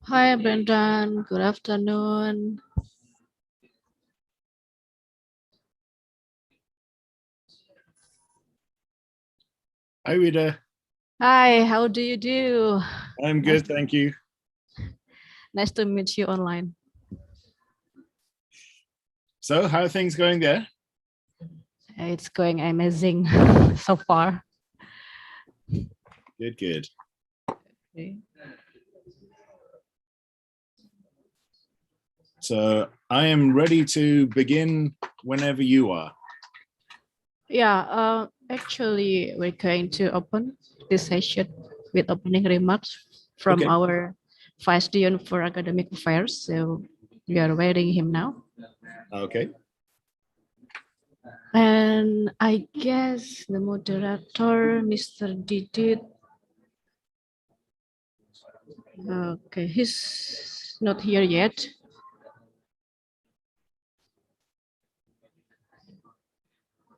Hi, Brendan. Good afternoon. Hi, Rita. Hi, how do you do? I'm good, thank you. Nice to meet you online. So, how are things going there? It's going amazing so far. Good, good. Okay. So, I am ready to begin whenever you are. Yeah, actually, we're going to open this session with opening remarks from Okay. our Vice Dean for Academic Affairs. So we are waiting him now. Okay. And I guess the moderator, Mr. Didit. Okay, he's not here yet.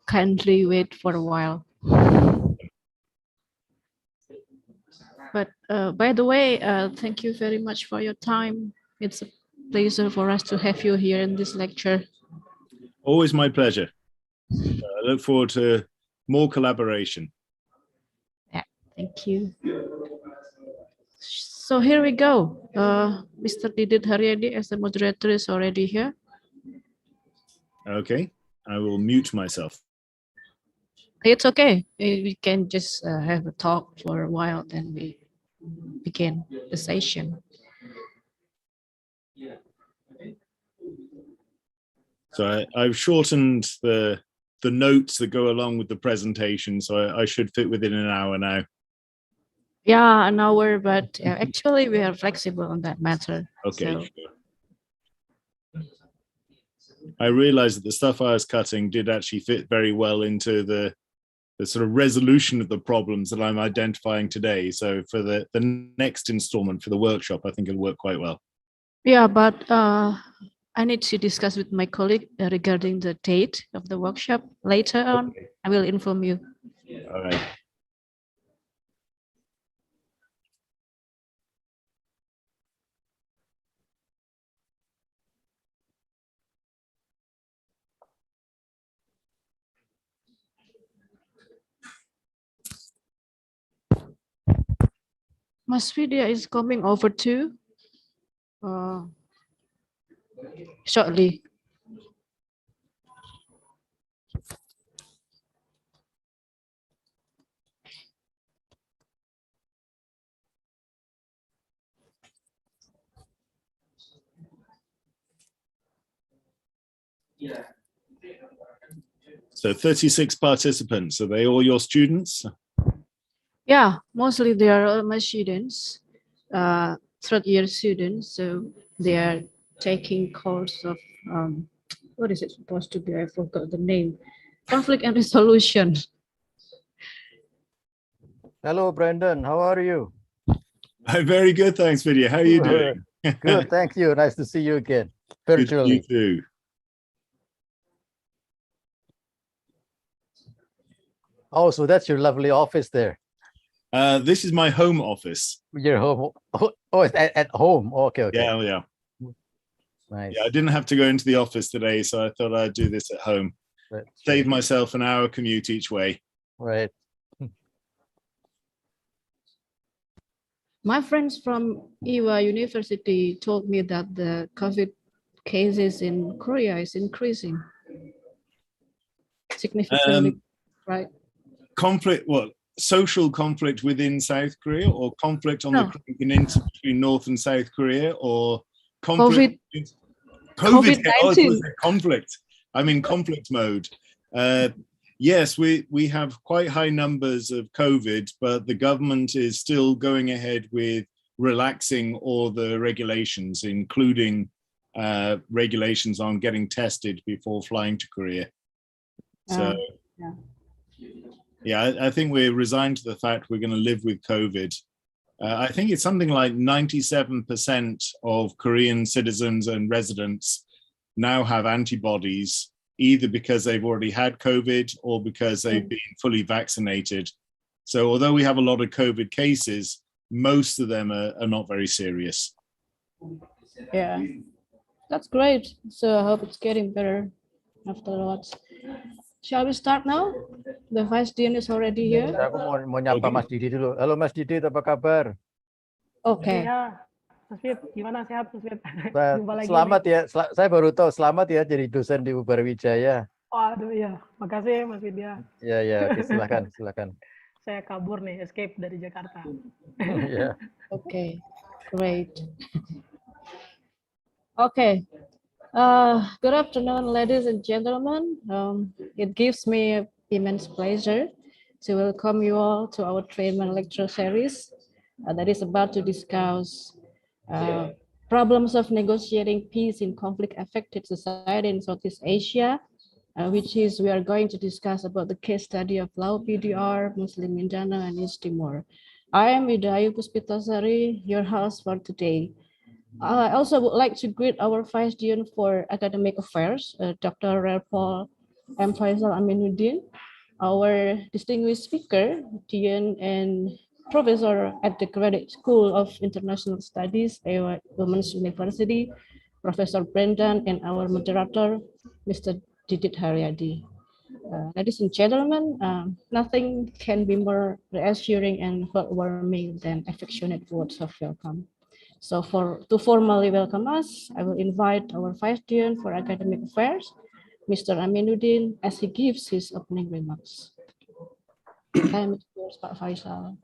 Kindly wait for a while. But by the way, thank you very much for your time. It's a pleasure for us to have you here in this lecture. Always my pleasure. I look forward to more collaboration. Yeah, thank you. So here we go. Mr. Didit Haryadi as the moderator is already here. Okay. I will mute myself. It's okay. We can just have a talk for a while, then we begin the session. So, I've shortened the notes that go along with the presentation, so I should fit within an hour now. Yeah, an hour, but actually we are flexible on that matter. Okay. So. Sure. I realized that the stuff I was cutting did actually fit very well into the sort of resolution of the problems that I'm identifying today. So for the next installment for the workshop, I think it'll work quite well. Yeah, but I need to discuss with my colleague regarding the date of the workshop later on. Okay. I will inform you. All right. Mas Vidya is coming over too shortly. So 36 participants, are they all your students? Yeah, mostly they are all my students, third year students. So they are taking course of, what is it supposed to be? I forgot the name. Conflict and resolution. Hello, Brendan. How are you? I'm very good, thanks, Vidya. How are you doing? Good, thank you. Nice to see you again, virtually. Good to see you too. Oh, so that's your lovely office there. This is my home office. Your home. Oh, it's at home. Okay, okay. Yeah. Nice. Yeah, I didn't have to go into the office today, so I thought I'd do this at home. Save myself an hour commute each way. Right. My friends from Iowa University told me that the COVID cases in Korea is increasing significantly, right? Conflict, what? Social conflict within South Korea, or conflict on the Korean Peninsula between North and South Korea, or conflict? COVID-19. Conflict. I'm in conflict mode. Yes, we have quite high numbers of COVID, but the government is still going ahead with relaxing all the regulations, including regulations on getting tested before flying to Korea. So, yeah, I think we're resigned to the fact we're going to live with COVID. I think it's something like 97% of Korean citizens and residents now have antibodies, either because they've already had COVID or because they've been fully vaccinated. So although we have a lot of COVID cases, most of them are not very serious. Yeah, that's great. So I hope it's getting better afterwards. Shall we start now? The Vice Dean is already here. Aku mau nyapa Okay. Mas Didi dulu. Halo Mas Didi, apa kabar? Okay. Iya, Mas Fit, gimana sehat Mas Fit? Saya- Jumpa lagi Selamat nih. ya, saya baru tahu selamat ya jadi dosen di Wijaya. Waduh iya, makasih Mas Fit ya. Ya, oke, silakan. Saya kabur nih, escape dari Jakarta. Ya. Okay. Great. Okay. Good afternoon, ladies and gentlemen. It gives me immense pleasure to welcome you all to our Trainment Lecture Series that is about to discuss problems of negotiating peace in conflict-affected society in Southeast Asia, which is we are going to discuss about the case study of Lao PDR, Muslim Mindanao, and East Timor. I am Idayu Puspitasari, your host for today. I also would like to greet our Vice Dean for Academic Affairs, Dr. Paul M. Faisal Aminuddin, our distinguished speaker, Dean and Professor at the Graduate School of International Studies, Iowa Women's University, Professor Brendan, and our moderator, Mr. Didit Haryadi. Ladies and gentlemen, nothing can be more reassuring and heartwarming than affectionate words of welcome. So to formally welcome us, I will invite our Vice Dean for Academic Affairs, Mr. Aminuddin, as he gives his opening remarks. I'm yours, Pak Faisal.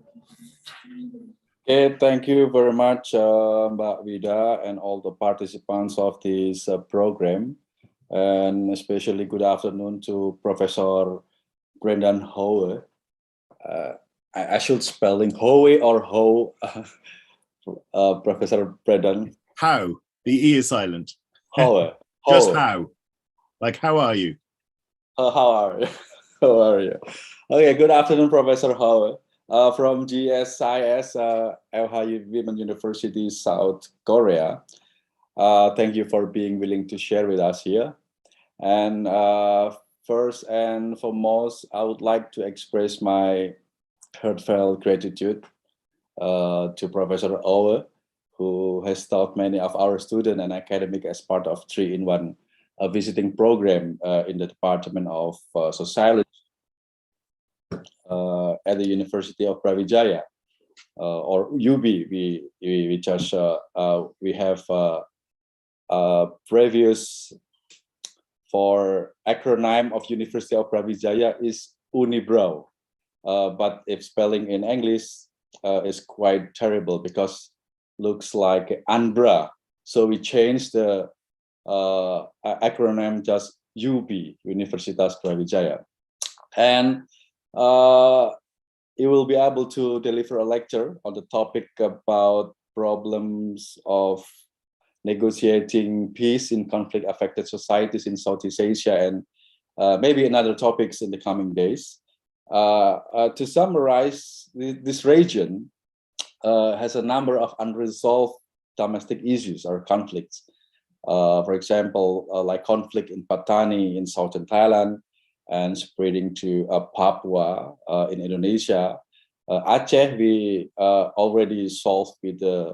Okay, thank you very much, Mbak Vida, and all the participants of this program. And especially good afternoon to Professor Brendan Howe. I should spelling Howe or Ho, Professor Brendan. How? The E is silent. Howe. Just Howe. how? Like, how are you? How are you? How are you? Okay, good afternoon, Professor Howe. From GSIS, Ohio Women University, South Korea. Thank you for being willing to share with us here. And first and foremost, I would like to express my heartfelt gratitude to Professor Owe, who has taught many of our students and academics as part of 3-in-1 visiting program in the Department of Sociology at the University of Brawijaya, or UB. We just we have previous for acronym of University of Brawijaya is Unibrow, but if spelling in English is quite terrible because looks like Anbra. So we changed the acronym just UB, Universitas Brawijaya. And you will be able to deliver a lecture on the topic about problems of negotiating peace in conflict-affected societies in Southeast Asia, and maybe in other topics in the coming days. To summarize, this region has a number of unresolved domestic issues or conflicts. For example, like conflict in Patani in southern Thailand, and spreading to Papua in Indonesia. Aceh, we already solved with the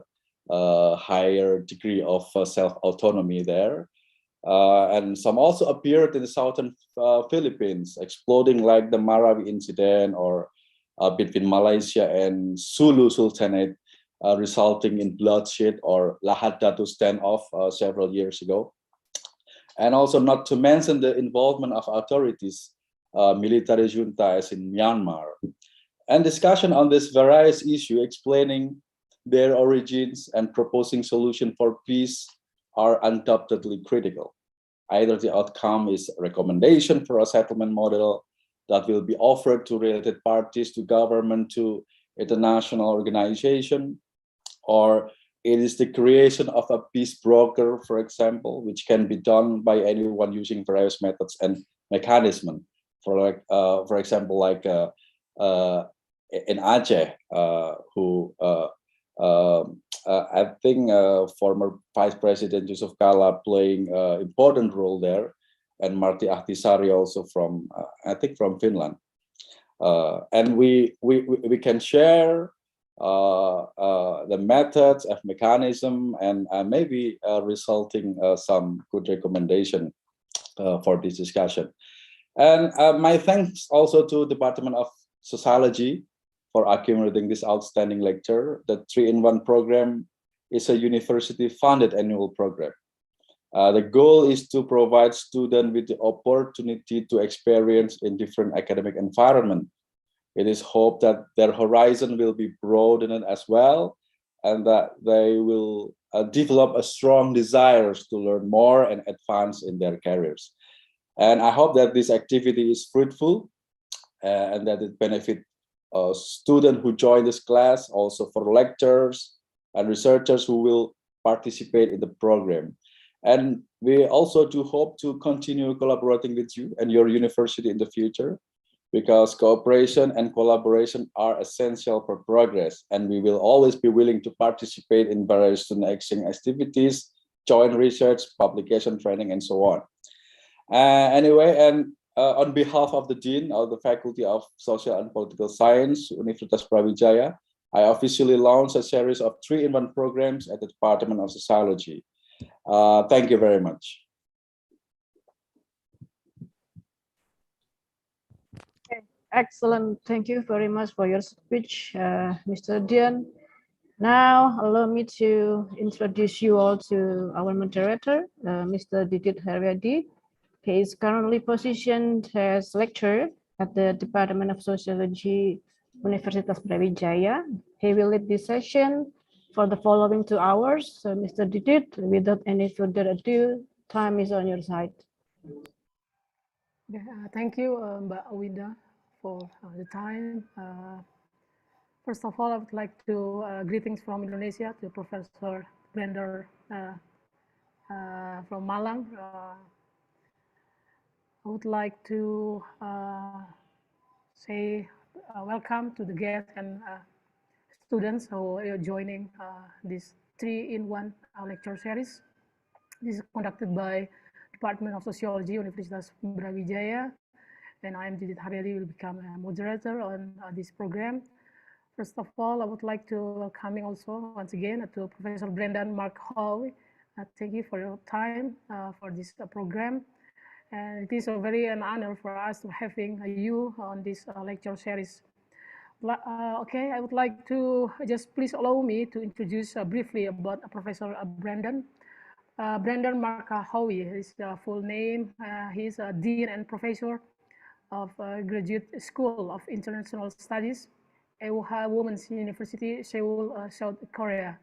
higher degree of self-autonomy there. And some also appeared in the southern Philippines, exploding like the Marawi incident, or between Malaysia and Sulu Sultanate, resulting in bloodshed, or Lahad Datu standoff several years ago. And also not to mention the involvement of authorities, military junta as in Myanmar. And discussion on this various issue explaining their origins and proposing solution for peace are undoubtedly critical. Either the outcome is a recommendation for a settlement model that will be offered to related parties, to government, to international organization, or it is the creation of a peace broker, for example, which can be done by anyone using various methods and mechanisms. For example, like in Aceh, who I think former Vice President Yusuf Kala playing an important role there, and Marty Ahtisaari also from I think from Finland, and we can share the methods of mechanism, and maybe resulting some good recommendation for this discussion. And my thanks also to Department of Sociology for accumulating this outstanding lecture. The 3-in-1 program is a university-funded annual program. The goal is to provide students with the opportunity to experience in different academic environment. It is hoped that their horizon will be broadened as well, and that they will develop a strong desires to learn more and advance in their careers. And I hope that this activity is fruitful and that it benefit students who join this class, also for lecturers and researchers who will participate in the program. And we also do hope to continue collaborating with you and your university in the future, because cooperation and collaboration are essential for progress. And we will always be willing to participate in various student exchange activities, joint research, publication training, and so on. Anyway, and on behalf of the Dean of the Faculty of Social and Political Science, Universitas Brawijaya, I officially launched a series of 3-in-1 programs at the Department of Sociology. Thank you very much. Excellent. Thank you very much for your speech, Mr. Dian. Now, allow me to introduce you all to our moderator, Mr. Didit Haryadi. He is currently positioned as lecturer at the Department of Sociology, Universitas Brawijaya. He will lead this session for the following 2 hours. So, Mr. Didit, without any further ado, time is on your side. Thank you, Mbak Wida, for the time. First of all, I would like to greetings from Indonesia to Professor Blender from Malang. I would like to say welcome to the guests and students who are joining this 3-in-1 lecture series. This is conducted by Department of Sociology, Universitas Brawijaya, and I am Didit Haryadi, will become a moderator on this program. First of all, I would like to welcome also once again to Professor Brendan Mark Howe. Thank you for your time for this program. And it is a very an honor for us to having you on this lecture series. Okay, I would like to just please allow me to introduce briefly about Professor Brendan. Brendan Mark Howe is full name. He is a Dean and Professor of Graduate School of International Studies, Euha Women's University, Seoul, South Korea.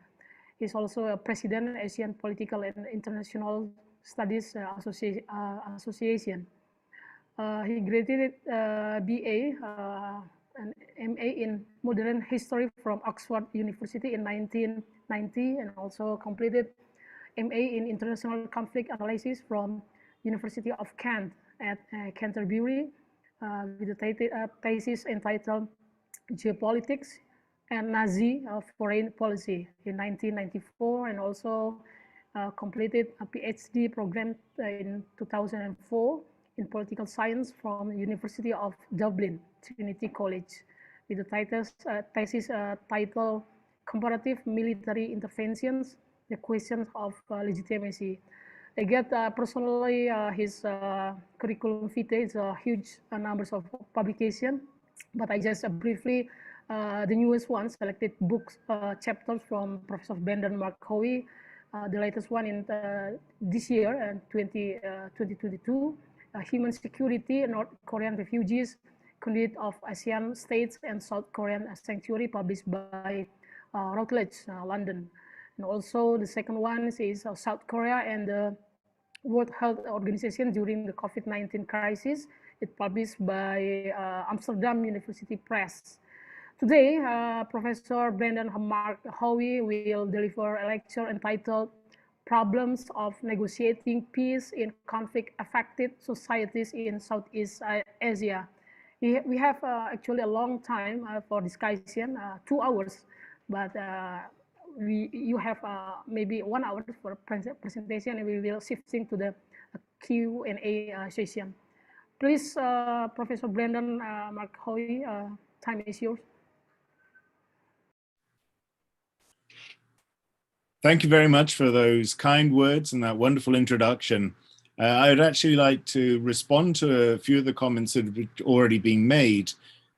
He's also a President Asian Political and International Studies Association. He graduated BA and MA in Modern History from Oxford University in 1990, and also completed MA in International Conflict Analysis from University of Kent at Canterbury, with a thesis entitled Geopolitics and Nazi Foreign Policy in 1994, and also completed a PhD program in 2004 in Political Science from University of Dublin, Trinity College, with the thesis titled Comparative Military Interventions, the Questions of Legitimacy. I get personally his curriculum vitae is a huge numbers of publication, but I just briefly the newest one selected books chapters from Professor Brendan Mark Howe, the latest one in this year and 2022, Human Security, North Korean Refugees, Conduit of ASEAN States and South Korean Sanctuary, published by Routledge, London. And also the second one is South Korea and the World Health Organization during the COVID-19 crisis. It published by Amsterdam University Press. Today, Professor Brendan Mark Howe will deliver a lecture entitled Problems of Negotiating Peace in Conflict-Affected Societies in Southeast Asia. We have actually a long time for discussion, 2 hours, but you have maybe 1 hour for presentation, and we will shifting to the Q&A session. Please, Professor Brendan Mark Howe, time is yours. Thank you very much for those kind words and that wonderful introduction. I'd actually like to respond to a few of the comments that have already been made.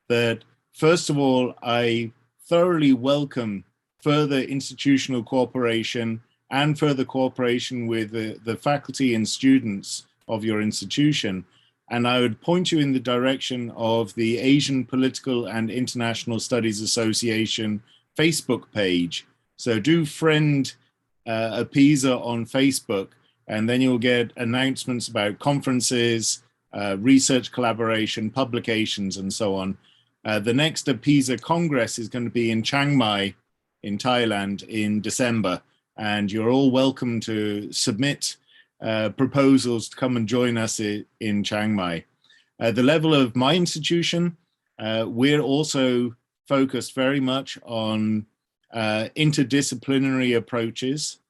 That first of all, I thoroughly welcome further institutional cooperation and further cooperation with the faculty and students of your institution. And I would point you in the direction of the Asian Political and International Studies Association Facebook page. So do friend APISA on Facebook, and then you'll get announcements about conferences, research collaboration, publications, and so on. The next APISA Congress is going to be in Chiang Mai in Thailand in December, and you're all welcome to submit proposals to come and join us in Chiang Mai. The level of my institution, we're also focused very much on interdisciplinary approaches.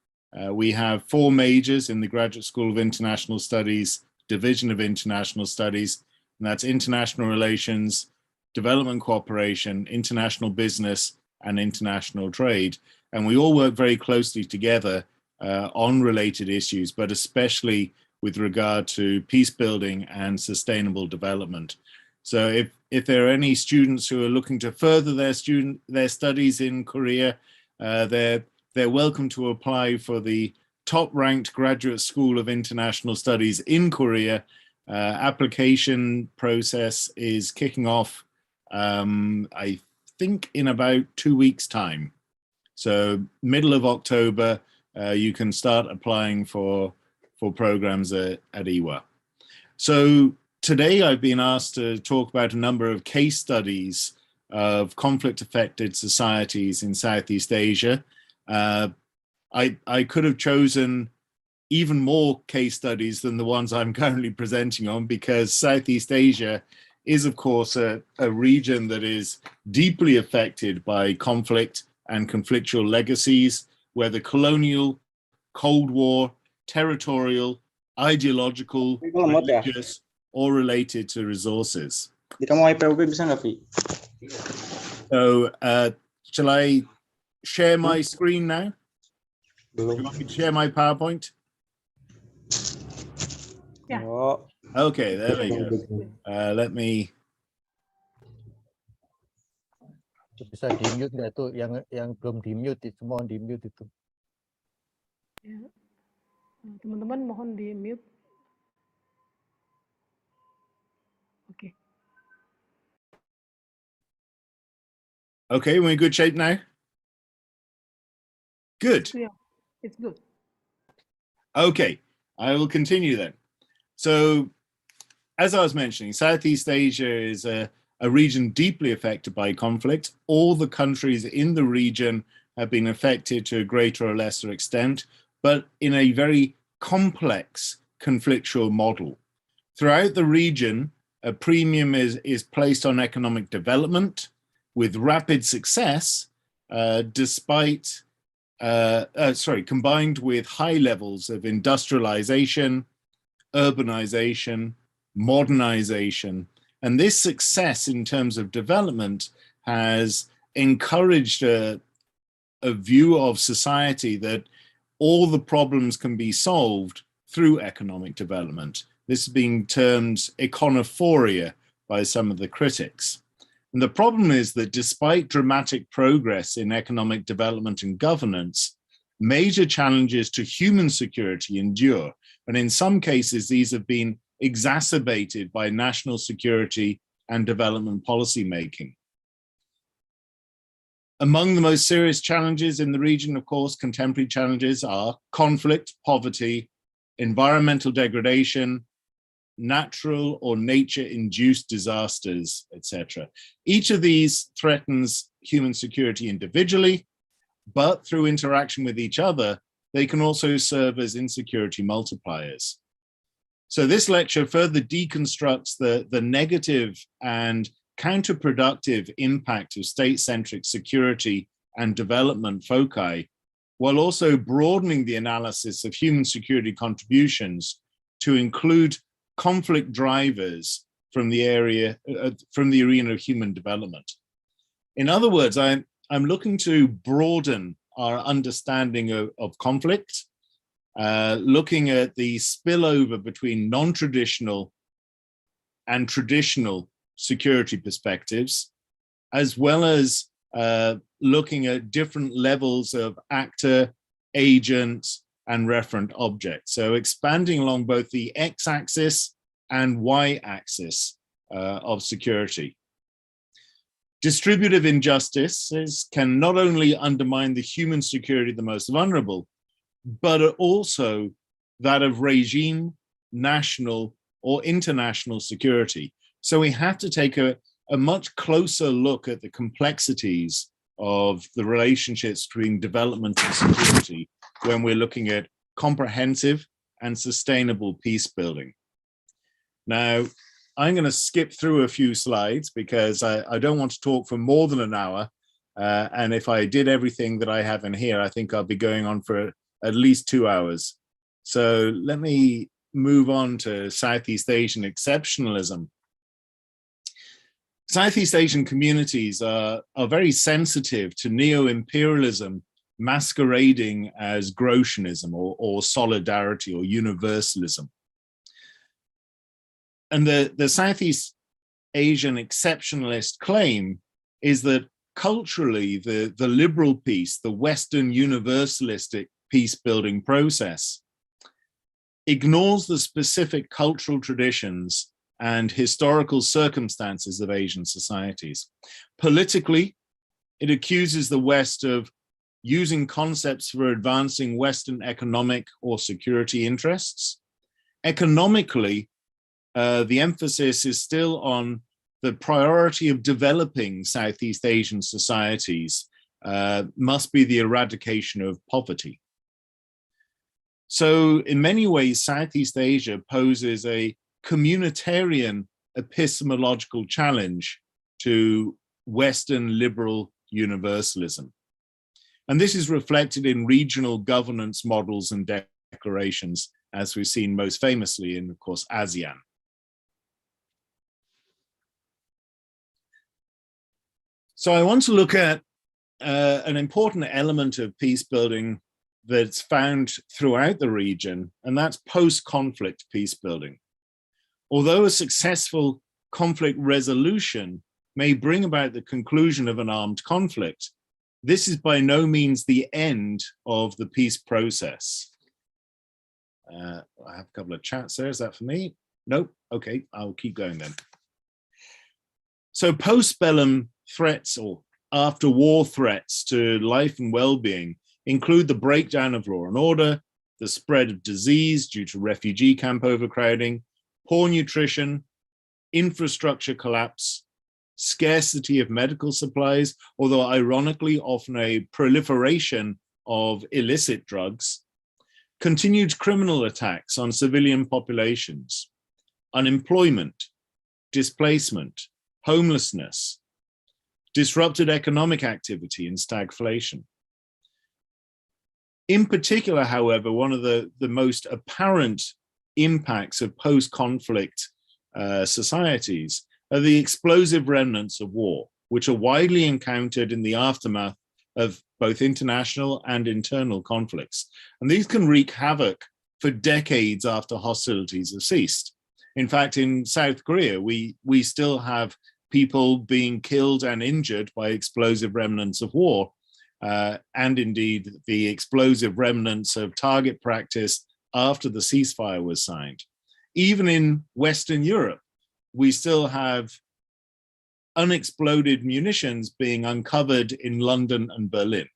We have 4 majors in the Graduate School of International Studies, Division of International Studies, and that's international relations, development cooperation, international business, and international trade. And we all work very closely together on related issues, but especially with regard to peace building and sustainable development. So if there are any students who are looking to further their studies in Korea, they're welcome to apply for the top-ranked Graduate School of International Studies in Korea. Application process is kicking off, I think, in about 2 weeks' time. So middle of October, you can start applying for programs at IWA. So today I've been asked to talk about a number of case studies of conflict-affected societies in Southeast Asia. I could have chosen even more case studies than the ones I'm currently presenting on, because Southeast Asia is, of course, a region that is deeply affected by conflict and conflictual legacies, whether colonial, Cold War, territorial, ideological, religious, or related to resources. So, shall I share my screen now? Do you want me to share my PowerPoint? Yeah. Okay, there we go. Let me. Bisa di mute nggak tuh? Yang belum di mute, semua di mute itu. Ya. Teman-teman mohon di mute. Oke. Okay, we're in good shape now? Good. Yeah, it's good. Okay, I will continue then. So, as I was mentioning, Southeast Asia is a region deeply affected by conflict. All the countries in the region have been affected to a greater or lesser extent, but in a very complex conflictual model. Throughout the region, a premium is placed on economic development with rapid success, combined with high levels of industrialization, urbanization, modernization. And this success in terms of development has encouraged a view of society that all the problems can be solved through economic development. This is being termed econophoria by some of the critics. And the problem is that despite dramatic progress in economic development and governance, major challenges to human security endure. And in some cases, these have been exacerbated by national security and development policy making. Among the most serious challenges in the region, of course, contemporary challenges are conflict, poverty, environmental degradation, natural or nature-induced disasters, etc. Each of these threatens human security individually, but through interaction with each other, they can also serve as insecurity multipliers. So this lecture further deconstructs the negative and counterproductive impact of state-centric security and development foci, while also broadening the analysis of human security contributions to include conflict drivers from the arena of human development. In other words, I'm looking to broaden our understanding of conflict, looking at the spillover between non-traditional and traditional security perspectives, as well as looking at different levels of actor, agent, and referent object. So expanding along both the x-axis and y-axis of security. Distributive injustices can not only undermine the human security of the most vulnerable, but also that of regime, national, or international security. So we have to take a much closer look at the complexities of the relationships between development and security when we're looking at comprehensive and sustainable peace building. Now, I'm going to skip through a few slides because I don't want to talk for more than an hour. And if I did everything that I have in here, I think I'll be going on for at least 2 hours. So let me move on to Southeast Asian exceptionalism. Southeast Asian communities are very sensitive to neo-imperialism masquerading as Grotianism or solidarity or universalism. And the Southeast Asian exceptionalist claim is that culturally, the liberal peace, the Western universalistic peace-building process, ignores the specific cultural traditions and historical circumstances of Asian societies. Politically, it accuses the West of using concepts for advancing Western economic or security interests. Economically, the emphasis is still on the priority of developing Southeast Asian societies must be the eradication of poverty. So in many ways, Southeast Asia poses a communitarian epistemological challenge to Western liberal universalism. And this is reflected in regional governance models and declarations, as we've seen most famously in, of course, ASEAN. So I want to look at an important element of peace building that's found throughout the region, and that's post-conflict peace building. Although a successful conflict resolution may bring about the conclusion of an armed conflict, this is by no means the end of the peace process. I have a couple of chats there. Is that for me? Nope. Okay, I'll keep going then. So post-bellum threats or after-war threats to life and well-being include the breakdown of law and order, the spread of disease due to refugee camp overcrowding, poor nutrition, infrastructure collapse, scarcity of medical supplies, although ironically often a proliferation of illicit drugs, continued criminal attacks on civilian populations, unemployment, displacement, homelessness, disrupted economic activity and stagflation. In particular, however, one of the most apparent impacts of post-conflict societies are the explosive remnants of war, which are widely encountered in the aftermath of both international and internal conflicts. And these can wreak havoc for decades after hostilities have ceased. In fact, in South Korea, we still have people being killed and injured by explosive remnants of war, and indeed the explosive remnants of target practice after the ceasefire was signed. Even in Western Europe, we still have unexploded munitions being uncovered in London and Berlin.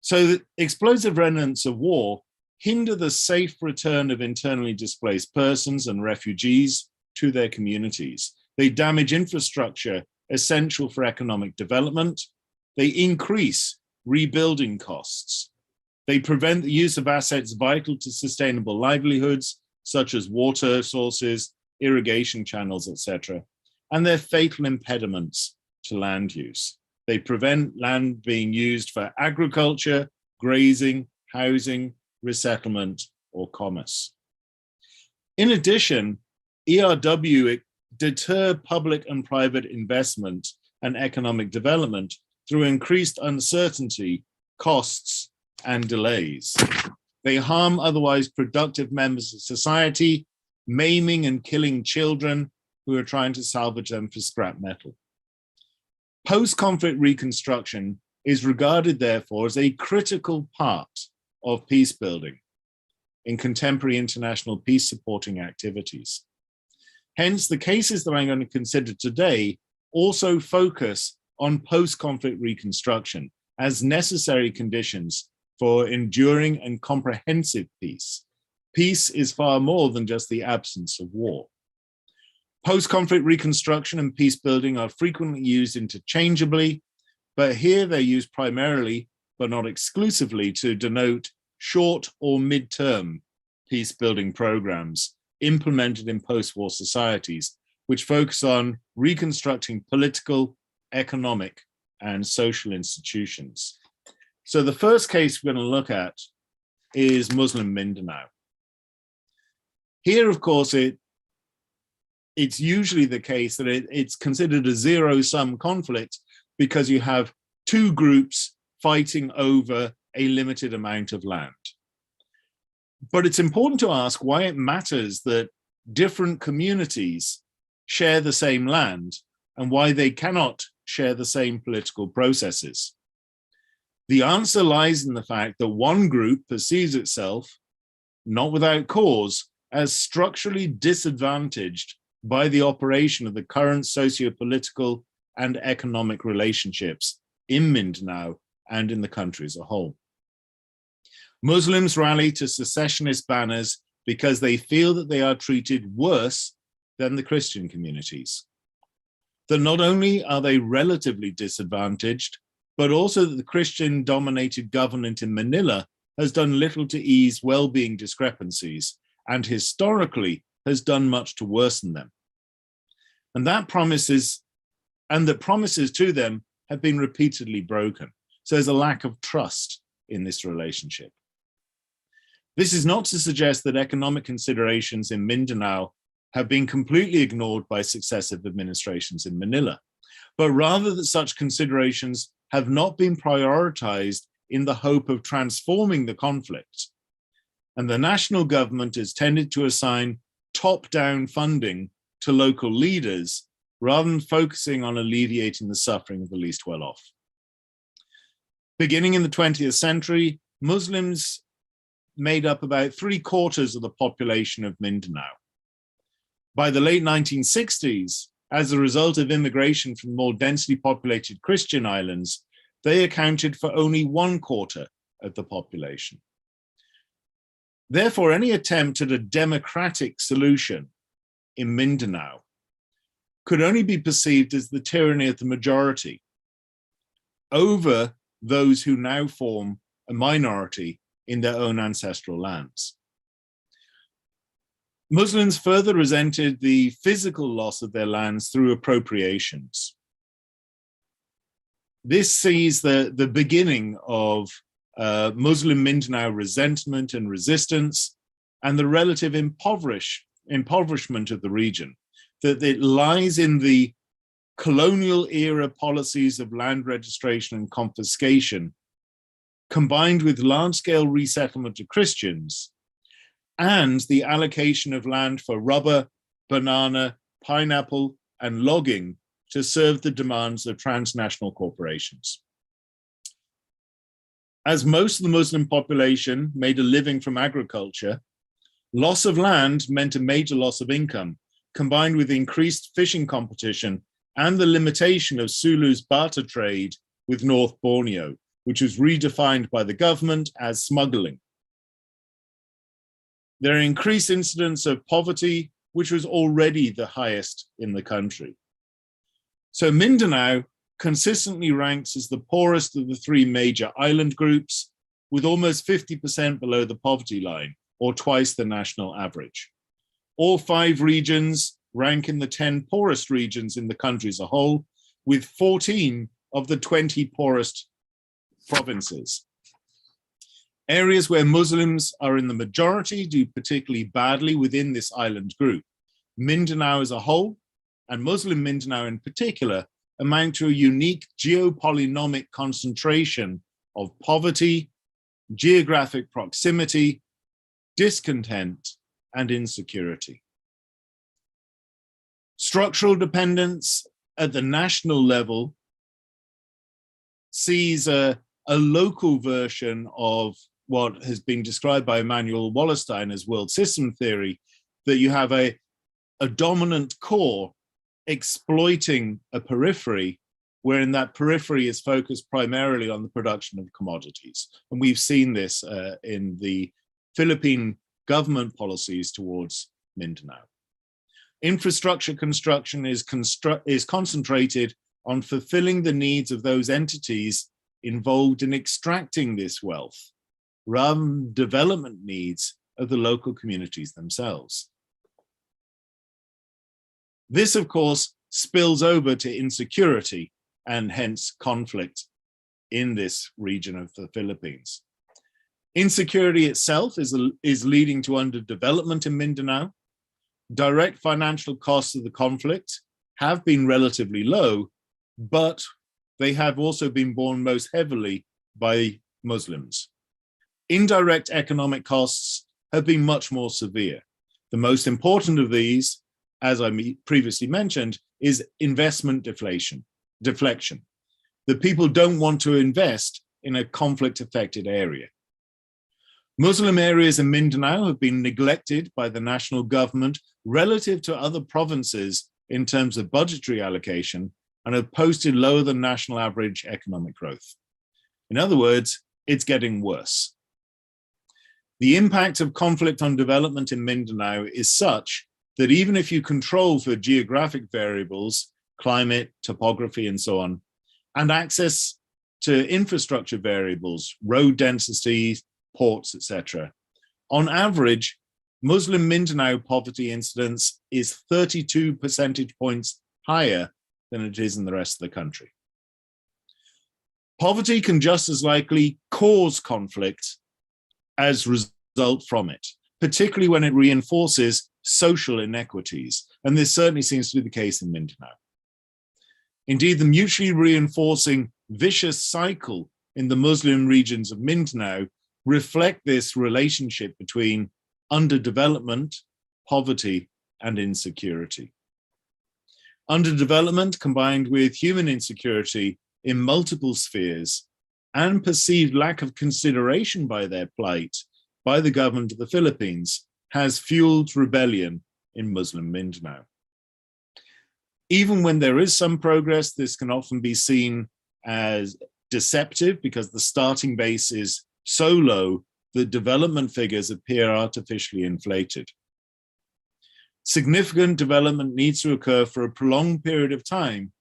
So the explosive remnants of war hinder the safe return of internally displaced persons and refugees to their communities. They damage infrastructure essential for economic development. They increase rebuilding costs. They prevent the use of assets vital to sustainable livelihoods, such as water sources, irrigation channels, etc. And they're fatal impediments to land use. They prevent land being used for agriculture, grazing, housing, resettlement, or commerce. In addition, ERW deter public and private investment and economic development through increased uncertainty, costs, and delays. They harm otherwise productive members of society, maiming and killing children who are trying to salvage them for scrap metal. Post-conflict reconstruction is regarded, therefore, as a critical part of peace building in contemporary international peace supporting activities. Hence, the cases that I'm going to consider today also focus on post-conflict reconstruction as necessary conditions for enduring and comprehensive peace. Peace is far more than just the absence of war. Post-conflict reconstruction and peace building are frequently used interchangeably, but here they're used primarily, but not exclusively, to denote short or mid-term peace building programs implemented in post-war societies, which focus on reconstructing political, economic, and social institutions. So the first case we're going to look at is Muslim Mindanao. Here, of course, it's usually the case that it's considered a zero-sum conflict because you have two groups fighting over a limited amount of land. But it's important to ask why it matters that different communities share the same land and why they cannot share the same political processes. The answer lies in the fact that one group perceives itself, not without cause, as structurally disadvantaged by the operation of the current socio-political and economic relationships in Mindanao and in the country as a whole. Muslims rally to secessionist banners because they feel that they are treated worse than the Christian communities. That not only are they relatively disadvantaged, but also that the Christian-dominated government in Manila has done little to ease well-being discrepancies and historically has done much to worsen them. And that promises to them have been repeatedly broken. So there's a lack of trust in this relationship. This is not to suggest that economic considerations in Mindanao have been completely ignored by successive administrations in Manila, but rather that such considerations have not been prioritized in the hope of transforming the conflict. And the national government has tended to assign top-down funding to local leaders rather than focusing on alleviating the suffering of the least well-off. Beginning in the 20th century, Muslims made up about 3/4 of the population of Mindanao. By the late 1960s, as a result of immigration from more densely populated Christian islands, they accounted for only 1/4 of the population. Therefore, any attempt at a democratic solution in Mindanao could only be perceived as the tyranny of the majority over those who now form a minority in their own ancestral lands. Muslims further resented the physical loss of their lands through appropriations. This sees the beginning of Muslim Mindanao resentment and resistance and the relative impoverishment of the region, that it lies in the colonial era policies of land registration and confiscation, combined with large-scale resettlement of Christians, and the allocation of land for rubber, banana, pineapple, and logging to serve the demands of transnational corporations. As most of the Muslim population made a living from agriculture, loss of land meant a major loss of income, combined with increased fishing competition and the limitation of Sulu's barter trade with North Borneo, which was redefined by the government as smuggling. There are increased incidents of poverty, which was already the highest in the country. So Mindanao consistently ranks as the poorest of the three major island groups, with almost 50% below the poverty line, or twice the national average. All 5 regions rank in the 10 poorest regions in the country as a whole, with 14 of the 20 poorest provinces. Areas where Muslims are in the majority do particularly badly within this island group. Mindanao as a whole, and Muslim Mindanao in particular, amount to a unique geopolynomic concentration of poverty, geographic proximity, discontent, and insecurity. Structural dependence at the national level sees a local version of what has been described by Immanuel Wallerstein as world system theory, that you have a dominant core exploiting a periphery, wherein that periphery is focused primarily on the production of commodities. And we've seen this in the Philippine government policies towards Mindanao. Infrastructure construction is concentrated on fulfilling the needs of those entities involved in extracting this wealth, rather than development needs of the local communities themselves. This, of course, spills over to insecurity and hence conflict in this region of the Philippines. Insecurity itself is leading to underdevelopment in Mindanao. Direct financial costs of the conflict have been relatively low, but they have also been borne most heavily by Muslims. Indirect economic costs have been much more severe. The most important of these, as I previously mentioned, is investment deflection. The people don't want to invest in a conflict-affected area. Muslim areas in Mindanao have been neglected by the national government relative to other provinces in terms of budgetary allocation and have posted lower than national average economic growth. In other words, it's getting worse. The impact of conflict on development in Mindanao is such that even if you control for geographic variables, climate, topography, and so on, and access to infrastructure variables, road densities, ports, etc. On average, Muslim Mindanao poverty incidence is 32 percentage points higher than it is in the rest of the country. Poverty can just as likely cause conflict as result from it, particularly when it reinforces social inequities, and this certainly seems to be the case in Mindanao. Indeed, the mutually reinforcing vicious cycle in the Muslim regions of Mindanao reflect this relationship between underdevelopment, poverty, and insecurity. Underdevelopment combined with human insecurity in multiple spheres and perceived lack of consideration by their plight by the government of the Philippines has fueled rebellion in Muslim Mindanao. Even when there is some progress, this can often be seen as deceptive because the starting base is so low that development figures appear artificially inflated. Significant development needs to occur for a prolonged period of time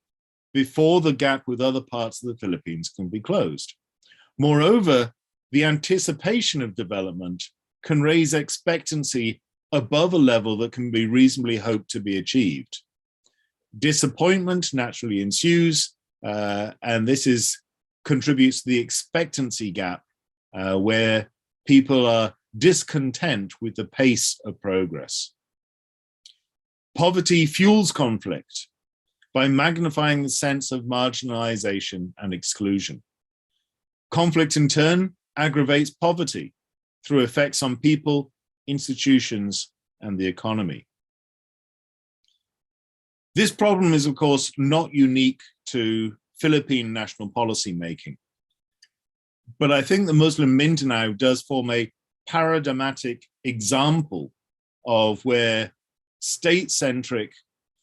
before the gap with other parts of the Philippines can be closed. Moreover, the anticipation of development can raise expectancy above a level that can be reasonably hoped to be achieved. Disappointment naturally ensues, and this contributes to the expectancy gap where people are discontent with the pace of progress. Poverty fuels conflict by magnifying the sense of marginalization and exclusion. Conflict in turn aggravates poverty through effects on people, institutions, and the economy. This problem is, of course, not unique to Philippine national policy making. But I think the Muslim Mindanao does form a paradigmatic example of where state-centric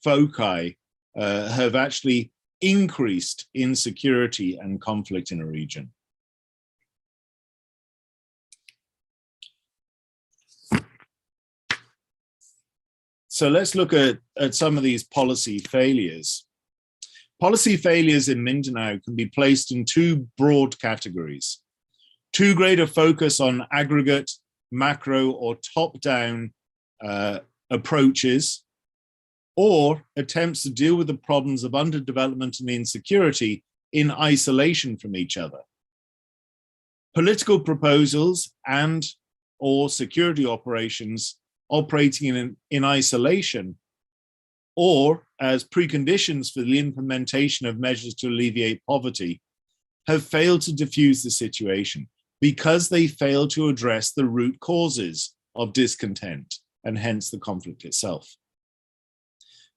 foci have actually increased insecurity and conflict in a region. So let's look at some of these policy failures. Policy failures in Mindanao can be placed in two broad categories: too great a focus on aggregate, macro, or top-down approaches, or attempts to deal with the problems of underdevelopment and insecurity in isolation from each other. Political proposals and or security operations operating in isolation, or as preconditions for the implementation of measures to alleviate poverty have failed to diffuse the situation because they fail to address the root causes of discontent and hence the conflict itself.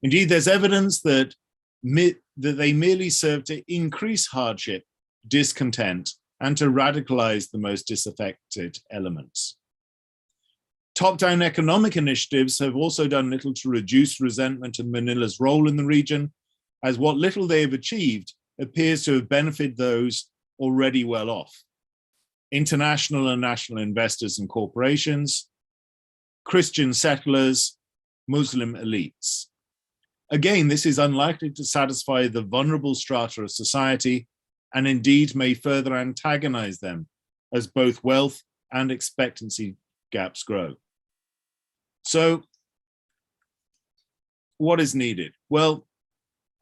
Indeed, there's evidence that they merely serve to increase hardship, discontent, and to radicalize the most disaffected elements. Top-down economic initiatives have also done little to reduce resentment of Manila's role in the region, as what little they have achieved appears to have benefited those already well off. International and national investors and corporations, Christian settlers, Muslim elites. Again, this is unlikely to satisfy the vulnerable strata of society and indeed may further antagonize them as both wealth and expectancy gaps grow. So what is needed? Well,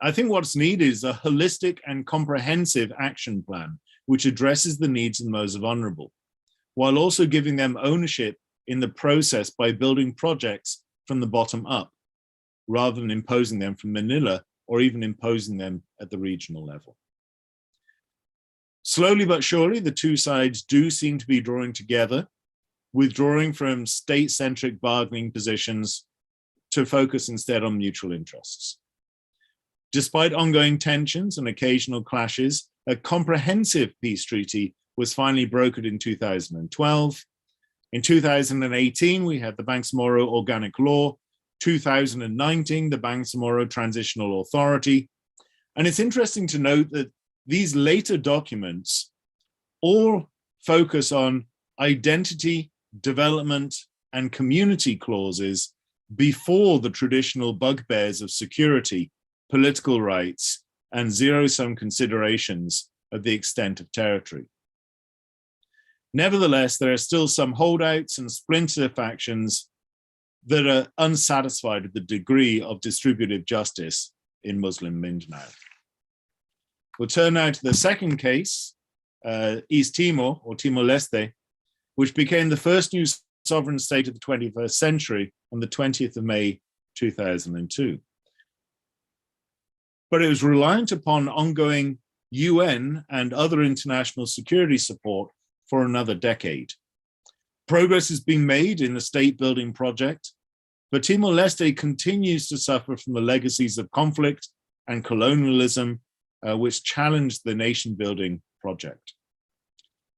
I think what's needed is a holistic and comprehensive action plan which addresses the needs of the most vulnerable, while also giving them ownership in the process by building projects from the bottom up, rather than imposing them from Manila or even imposing them at the regional level. Slowly but surely, the two sides do seem to be drawing together, withdrawing from state-centric bargaining positions to focus instead on mutual interests. Despite ongoing tensions and occasional clashes, a comprehensive peace treaty was finally brokered in 2012. In 2018, we had the Bangsamoro Organic Law, 2019, the Bangsamoro Transitional Authority. And it's interesting to note that these later documents all focus on identity, development, and community clauses before the traditional bugbears of security, political rights, and zero-sum considerations of the extent of territory. Nevertheless, there are still some holdouts and splinter factions that are unsatisfied with the degree of distributive justice in Muslim Mindanao. We'll turn now to the second case, East Timor, or Timor-Leste, which became the first new sovereign state of the 21st century on the 20th of May, 2002. But it was reliant upon ongoing UN and other international security support for another decade. Progress has been made in the state building project, but Timor-Leste continues to suffer from the legacies of conflict and colonialism, which challenged the nation building project.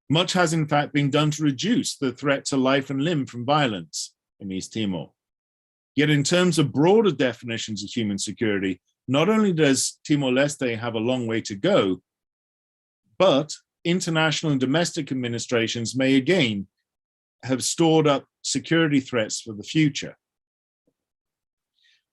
Much has in fact been done to reduce the threat to life and limb from violence in East Timor. Yet in terms of broader definitions of human security, not only does Timor-Leste have a long way to go, but international and domestic administrations may again have stored up security threats for the future.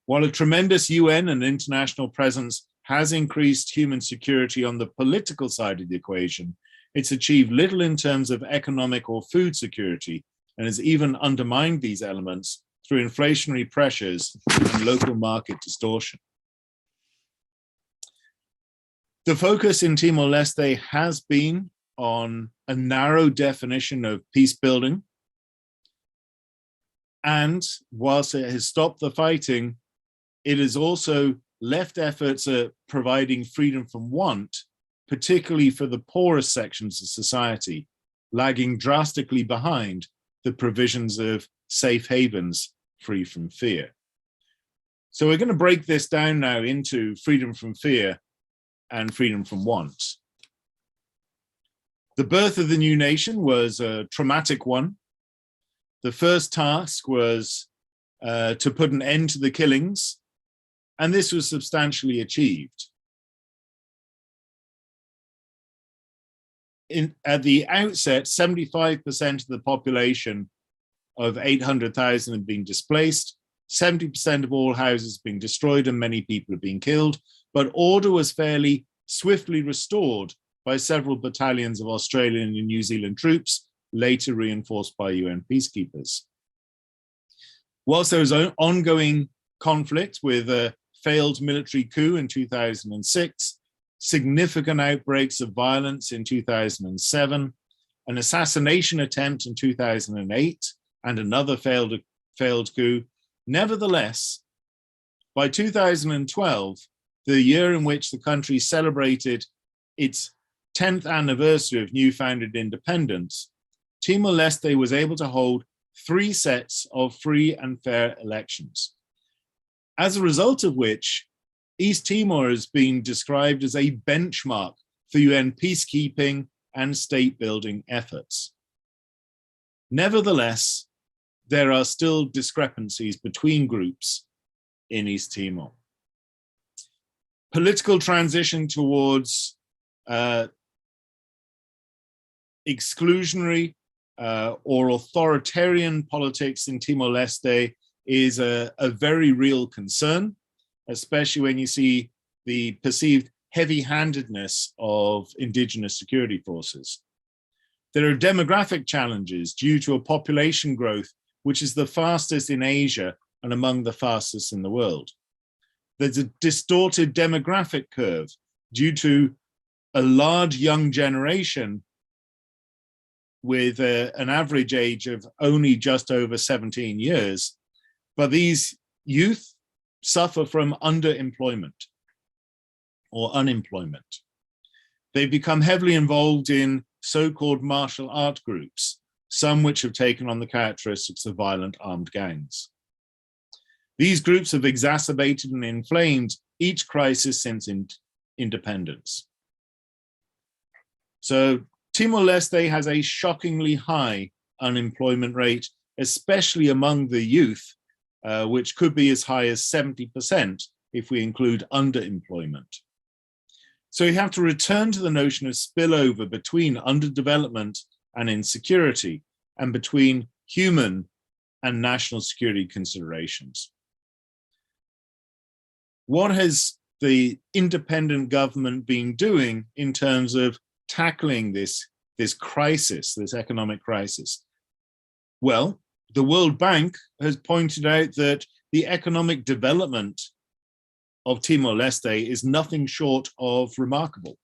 While a tremendous UN and international presence has increased human security on the political side of the equation, it's achieved little in terms of economic or food security, and has even undermined these elements through inflationary pressures and local market distortion. The focus in Timor-Leste has been on a narrow definition of peace building. And whilst it has stopped the fighting, it has also left efforts at providing freedom from want, particularly for the poorest sections of society, lagging drastically behind the provisions of safe havens free from fear. So we're going to break this down now into freedom from fear and freedom from want. The birth of the new nation was a traumatic one. The first task was to put an end to the killings, and this was substantially achieved. At the outset, 75% of the population of 800,000 had been displaced, 70% of all houses being destroyed, and many people have been killed. But order was fairly swiftly restored by several battalions of Australian and New Zealand troops, later reinforced by UN peacekeepers. Whilst there was an ongoing conflict with a failed military coup in 2006, significant outbreaks of violence in 2007, an assassination attempt in 2008, and another failed coup, nevertheless, By 2012, the year in which the country celebrated its 10th anniversary of new-founded independence, Timor-Leste was able to hold 3 sets of free and fair elections, as a result of which East Timor has been described as a benchmark for UN peacekeeping and state-building efforts. Nevertheless, there are still discrepancies between groups in East Timor. Political transition towards exclusionary or authoritarian politics in Timor-Leste is a very real concern, especially when you see the perceived heavy-handedness of indigenous security forces. There are demographic challenges due to a population growth which is the fastest in Asia and among the fastest in the world. There's a distorted demographic curve due to a large young generation with an average age of only just over 17 years, but these youth suffer from underemployment or unemployment. They've become heavily involved in so-called martial art groups, some which have taken on the characteristics of violent armed gangs. These groups have exacerbated and inflamed each crisis since independence. So Timor-Leste has a shockingly high unemployment rate, especially among the youth, which could be as high as 70% if we include underemployment. So you have to return to the notion of spillover between underdevelopment and insecurity, and between human and national security considerations. What has the independent government been doing in terms of tackling this crisis, this economic crisis? Well, the World Bank has pointed out that the economic development of Timor-Leste is nothing short of remarkable.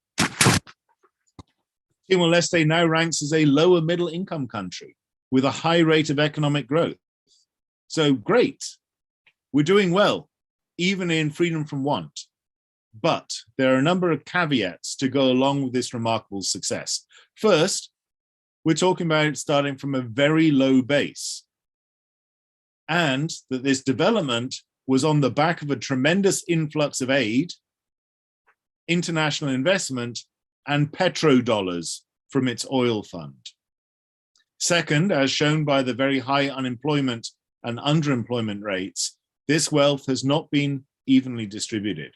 Timor-Leste now ranks as a lower middle income country with a high rate of economic growth. So great, we're doing well, even in freedom from want. But there are a number of caveats to go along with this remarkable success. First, we're talking about starting from a very low base, and that this development was on the back of a tremendous influx of aid, international investment, and petrodollars from its oil fund. Second, as shown by the very high unemployment and underemployment rates, this wealth has not been evenly distributed.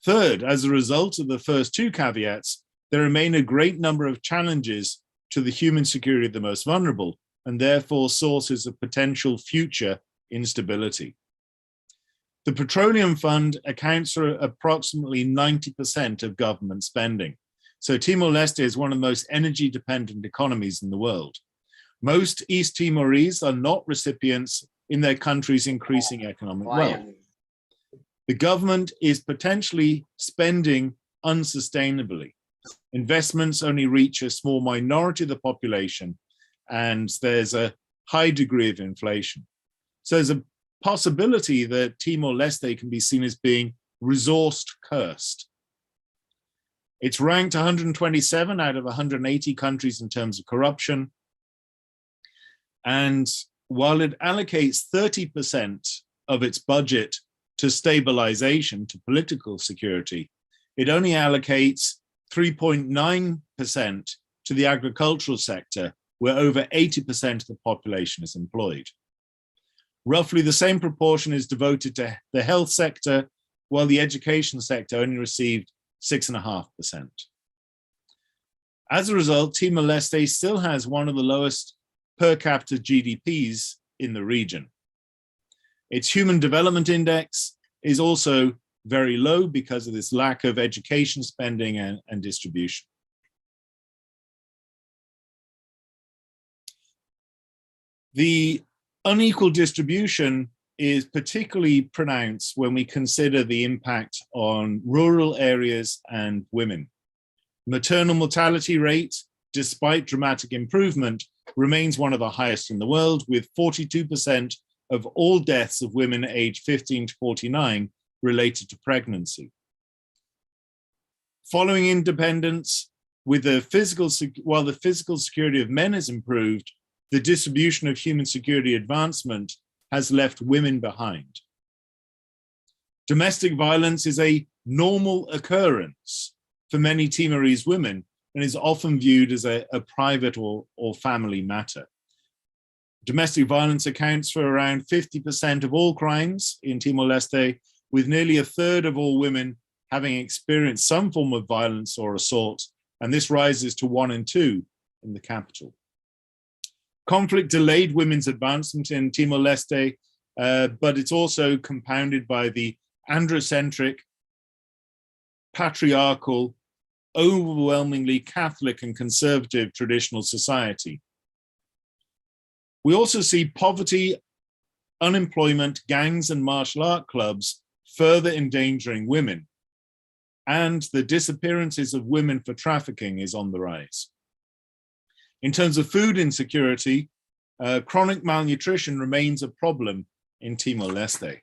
Third, as a result of the first 2 caveats, there remain a great number of challenges to the human security of the most vulnerable, and therefore sources of potential future instability. The Petroleum Fund accounts for approximately 90% of government spending. So Timor-Leste is one of the most energy-dependent economies in the world. Most East Timorese are not recipients in their country's increasing economic wealth. The government is potentially spending unsustainably. Investments only reach a small minority of the population, and there's a high degree of inflation. So there's a possibility that Timor-Leste can be seen as being resource cursed. It's ranked 127 out of 180 countries in terms of corruption. And while it allocates 30% of its budget to stabilization, to political security, it only allocates 3.9% to the agricultural sector, where over 80% of the population is employed. Roughly the same proportion is devoted to the health sector, while the education sector only received 6.5%. As a result, Timor-Leste still has one of the lowest per capita GDPs in the region. Its Human Development Index is also very low because of this lack of education spending and distribution. The unequal distribution is particularly pronounced when we consider the impact on rural areas and women. Maternal mortality rate, despite dramatic improvement, remains one of the highest in the world, with 42% of all deaths of women aged 15 to 49 related to pregnancy. Following independence, while the physical security of men has improved, the distribution of human security advancement has left women behind. Domestic violence is a normal occurrence for many Timorese women and is often viewed as a private or family matter. Domestic violence accounts for around 50% of all crimes in Timor-Leste, with nearly a third of all women having experienced some form of violence or assault, and this rises to 1 in 2 in the capital. Conflict delayed women's advancement in Timor-Leste, but it's also compounded by the androcentric, patriarchal, overwhelmingly Catholic and conservative traditional society. We also see poverty, unemployment, gangs and martial art clubs further endangering women, and the disappearances of women for trafficking is on the rise. In terms of food insecurity, chronic malnutrition remains a problem in Timor-Leste.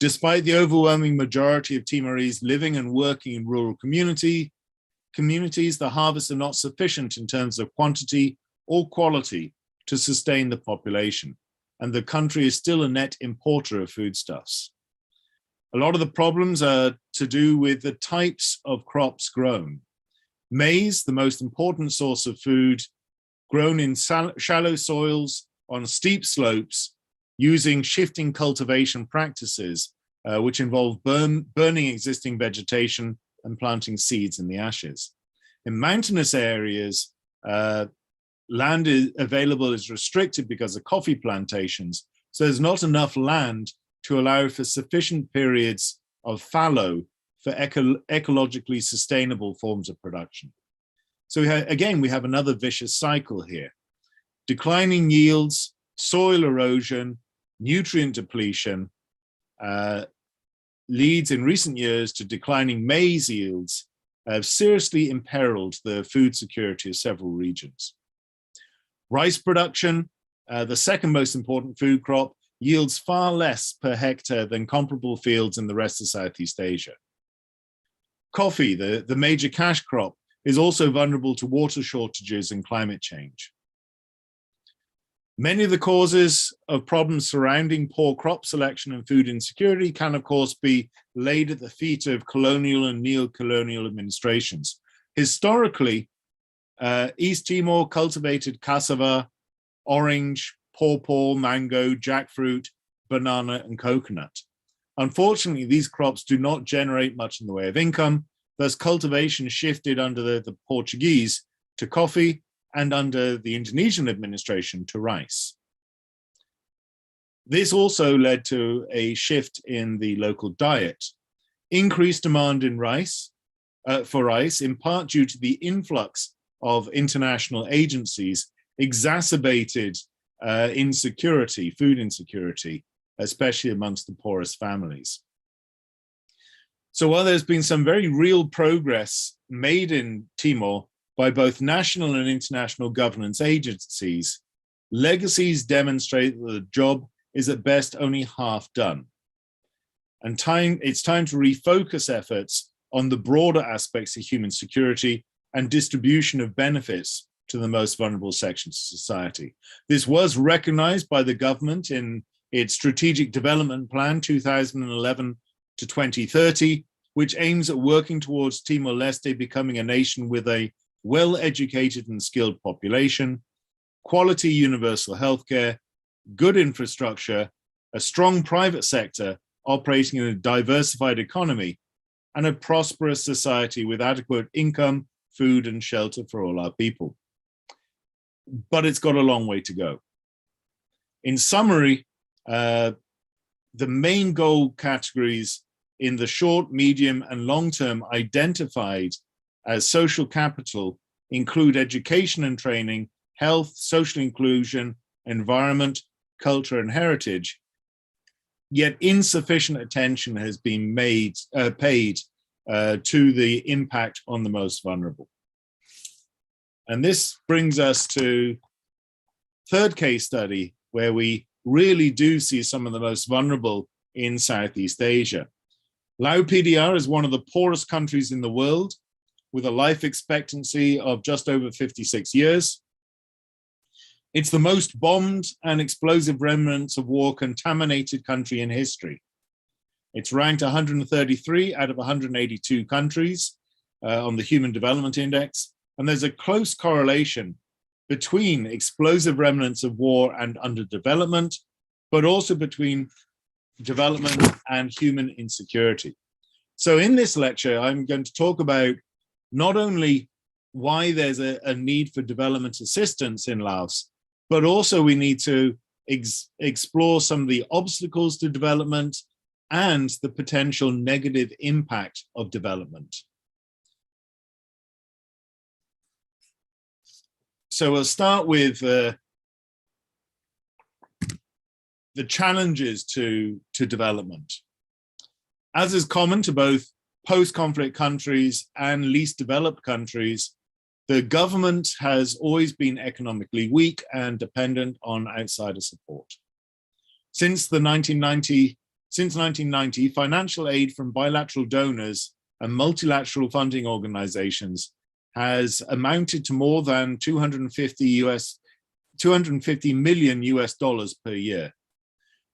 Despite the overwhelming majority of Timorese living and working in rural communities, the harvests are not sufficient in terms of quantity or quality to sustain the population, and the country is still a net importer of foodstuffs. A lot of the problems are to do with the types of crops grown. Maize, the most important source of food, grown in shallow soils on steep slopes using shifting cultivation practices, which involve burning existing vegetation and planting seeds in the ashes. In mountainous areas, land available is restricted because of coffee plantations, so there's not enough land to allow for sufficient periods of fallow for ecologically sustainable forms of production. So again, we have another vicious cycle here. Declining yields, soil erosion, nutrient depletion leads in recent years to declining maize yields, have seriously imperiled the food security of several regions. Rice production, the second most important food crop, yields far less per hectare than comparable fields in the rest of Southeast Asia. Coffee, the major cash crop, is also vulnerable to water shortages and climate change. Many of the causes of problems surrounding poor crop selection and food insecurity can, of course, be laid at the feet of colonial and neo-colonial administrations. Historically, East Timor cultivated cassava, orange, pawpaw, mango, jackfruit, banana, and coconut. Unfortunately, these crops do not generate much in the way of income, thus cultivation shifted under the Portuguese to coffee and under the Indonesian administration to rice. This also led to a shift in the local diet. Increased demand in for rice, in part due to the influx of international agencies, exacerbated insecurity, food insecurity, especially amongst the poorest families. So while there's been some very real progress made in Timor by both national and international governance agencies, legacies demonstrate that the job is at best only half done. And it's time to refocus efforts on the broader aspects of human security and distribution of benefits to the most vulnerable sections of society. This was recognized by the government in its Strategic Development Plan 2011 to 2030, which aims at working towards Timor-Leste becoming a nation with a well-educated and skilled population, quality universal healthcare, good infrastructure, a strong private sector operating in a diversified economy, and a prosperous society with adequate income, food, and shelter for all our people. But it's got a long way to go. In summary, the main goal categories in the short, medium, and long term identified as social capital include education and training, health, social inclusion, environment, culture, and heritage. Yet insufficient attention has been paid to the impact on the most vulnerable. And this brings us to third case study, where we really do see some of the most vulnerable in Southeast Asia. Laos PDR is one of the poorest countries in the world, with a life expectancy of just over 56 years. It's the most bombed and explosive remnants of war contaminated country in history. It's ranked 133 out of 182 countries on the Human Development Index, and there's a close correlation between explosive remnants of war and underdevelopment, but also between development and human insecurity. So in this lecture, I'm going to talk about not only why there's a need for development assistance in Laos, but also we need to explore some of the obstacles to development and the potential negative impact of development. So we'll start with the challenges to development. As is common to both post-conflict countries and least developed countries, the government has always been economically weak and dependent on outsider support. Since 1990, financial aid from bilateral donors and multilateral funding organizations has amounted to more than 250 million US dollars per year.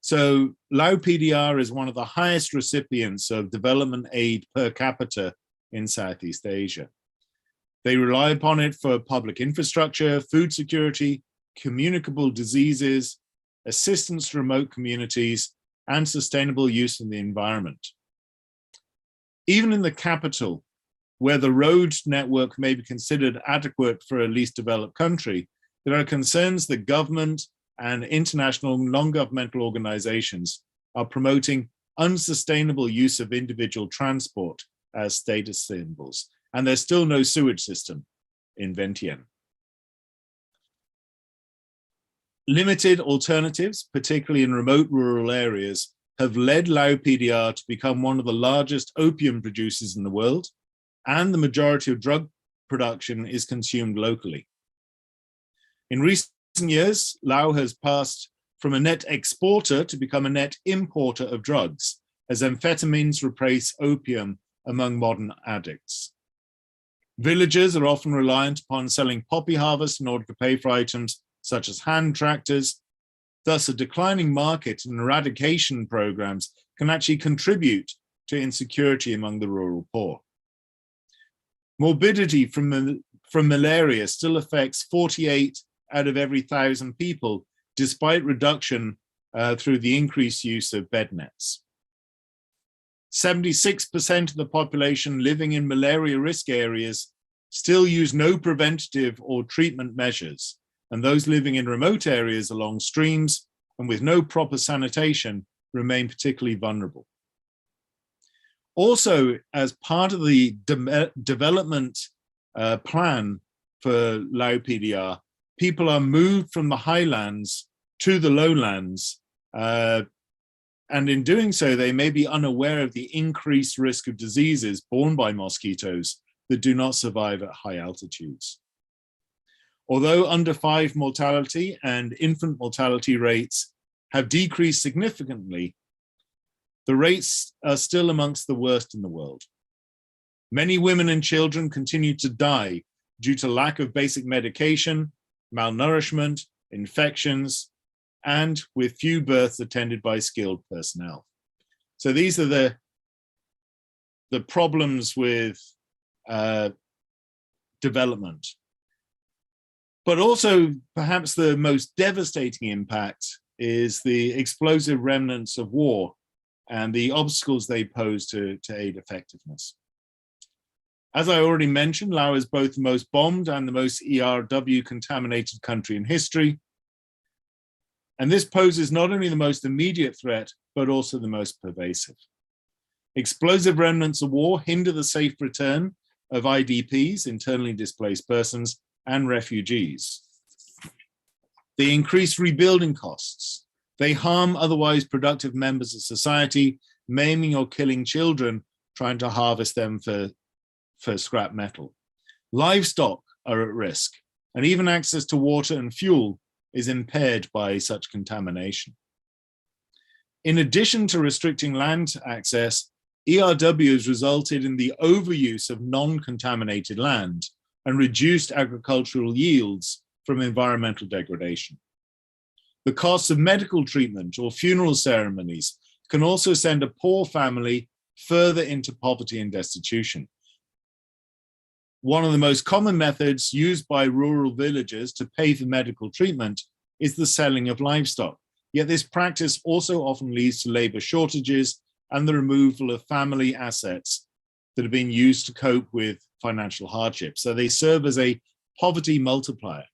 So Laos PDR is one of the highest recipients of development aid per capita in Southeast Asia. They rely upon it for public infrastructure, food security, communicable diseases, assistance to remote communities, and sustainable use of the environment. Even in the capital, where the road network may be considered adequate for a least developed country, there are concerns that government and international non-governmental organizations are promoting unsustainable use of individual transport as status symbols, and there's still no sewage system in Vientiane. Limited alternatives, particularly in remote rural areas, have led Laos PDR to become one of the largest opium producers in the world, and the majority of drug production is consumed locally. In recent years, Laos has passed from a net exporter to become a net importer of drugs, as amphetamines replace opium among modern addicts. Villagers are often reliant upon selling poppy harvest in order to pay for items such as hand tractors. Thus, a declining market and eradication programs can actually contribute to insecurity among the rural poor. Morbidity from malaria still affects 48 out of every 1,000 people, despite reduction through the increased use of bed nets. 76% of the population living in malaria risk areas still use no preventative or treatment measures, and those living in remote areas along streams and with no proper sanitation remain particularly vulnerable. Also, as part of the development plan for Laos PDR, people are moved from the highlands to the lowlands, and in doing so, they may be unaware of the increased risk of diseases borne by mosquitoes that do not survive at high altitudes. Although under 5 mortality and infant mortality rates have decreased significantly, the rates are still amongst the worst in the world. Many women and children continue to die due to lack of basic medication, malnourishment, infections, and with few births attended by skilled personnel. So these are the problems with development. But also, perhaps the most devastating impact is the explosive remnants of war and the obstacles they pose to aid effectiveness. As I already mentioned, Laos is both the most bombed and the most ERW contaminated country in history. And this poses not only the most immediate threat, but also the most pervasive. Explosive remnants of war hinder the safe return of IDPs, internally displaced persons, and refugees. They increase rebuilding costs. They harm otherwise productive members of society, maiming or killing children, trying to harvest them for scrap metal. Livestock are at risk, and even access to water and fuel is impaired by such contamination. In addition to restricting land access, ERW has resulted in the overuse of non-contaminated land and reduced agricultural yields from environmental degradation. The costs of medical treatment or funeral ceremonies can also send a poor family further into poverty and destitution. One of the most common methods used by rural villagers to pay for medical treatment is the selling of livestock. Yet this practice also often leads to labor shortages and the removal of family assets that have been used to cope with financial hardship. So they serve as a poverty multiplier.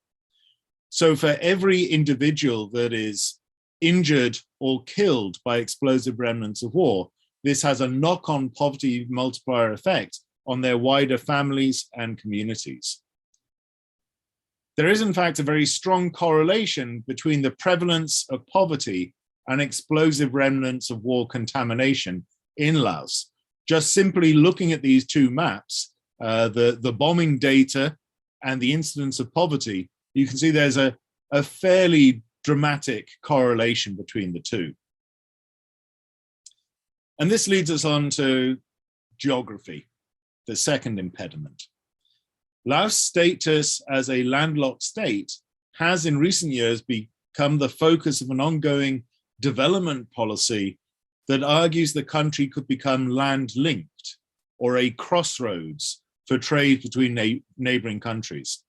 So for every individual that is injured or killed by explosive remnants of war, this has a knock-on poverty multiplier effect on their wider families and communities. There is in fact a very strong correlation between the prevalence of poverty and explosive remnants of war contamination in Laos. Just simply looking at these two maps, the bombing data and the incidence of poverty, you can see there's a fairly dramatic correlation between the two. And this leads us on to geography, the second impediment. Laos' status as a landlocked state has in recent years become the focus of an ongoing development policy that argues the country could become land-linked or a crossroads for trade between neighboring countries.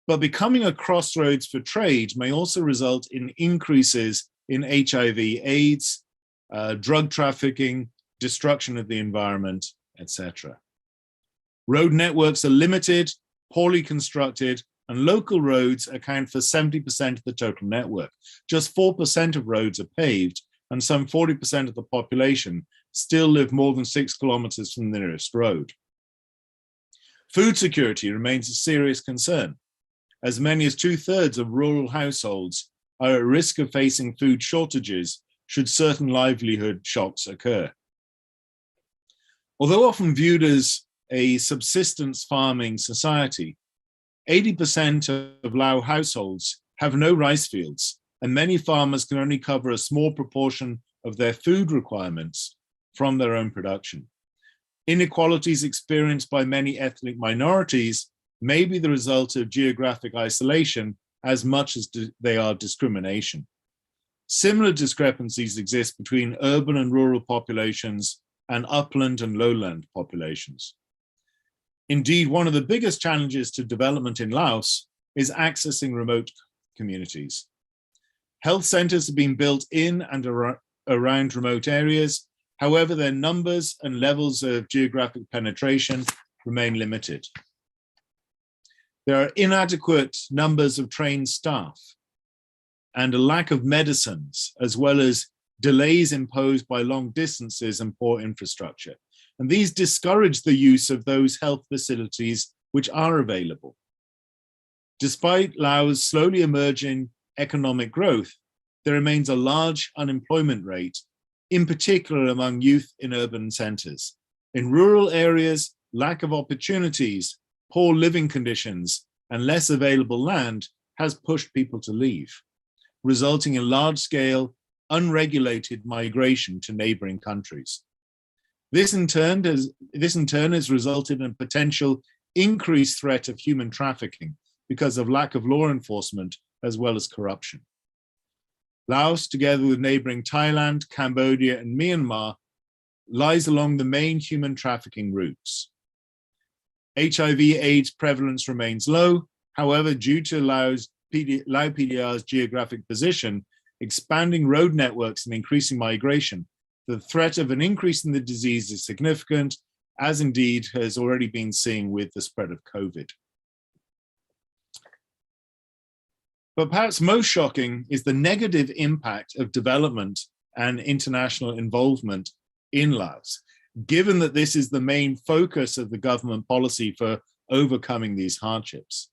But becoming a crossroads for trade may also result in increases in HIV/AIDS, drug trafficking, destruction of the environment, etc. Road networks are limited, poorly constructed, and local roads account for 70% of the total network. Just 4% of roads are paved, and some 40% of the population still live more than 6 kilometers from the nearest road. Food security remains a serious concern. As many as 2/3 of rural households are at risk of facing food shortages should certain livelihood shocks occur. Although often viewed as a subsistence farming society, 80% of Lao households have no rice fields, and many farmers can only cover a small proportion of their food requirements from their own production. Inequalities experienced by many ethnic minorities may be the result of geographic isolation as much as they are discrimination. Similar discrepancies exist between urban and rural populations and upland and lowland populations. Indeed, one of the biggest challenges to development in Laos is accessing remote communities. Health centers have been built in and around remote areas. However, their numbers and levels of geographic penetration remain limited. There are inadequate numbers of trained staff and a lack of medicines, as well as delays imposed by long distances and poor infrastructure. And these discourage the use of those health facilities which are available. Despite Laos' slowly emerging economic growth, there remains a large unemployment rate, in particular among youth in urban centers. In rural areas, lack of opportunities, poor living conditions, and less available land has pushed people to leave, resulting in large-scale, unregulated migration to neighboring countries. This in turn has resulted in a potential increased threat of human trafficking because of lack of law enforcement as well as corruption. Laos, together with neighboring Thailand, Cambodia, and Myanmar, lies along the main human trafficking routes. HIV/AIDS prevalence remains low. However, due to Lao PDR's geographic position, expanding road networks and increasing migration, the threat of an increase in the disease is significant, as indeed has already been seen with the spread of COVID. But perhaps most shocking is the negative impact of development and international involvement in Laos, given that this is the main focus of the government policy for overcoming these hardships.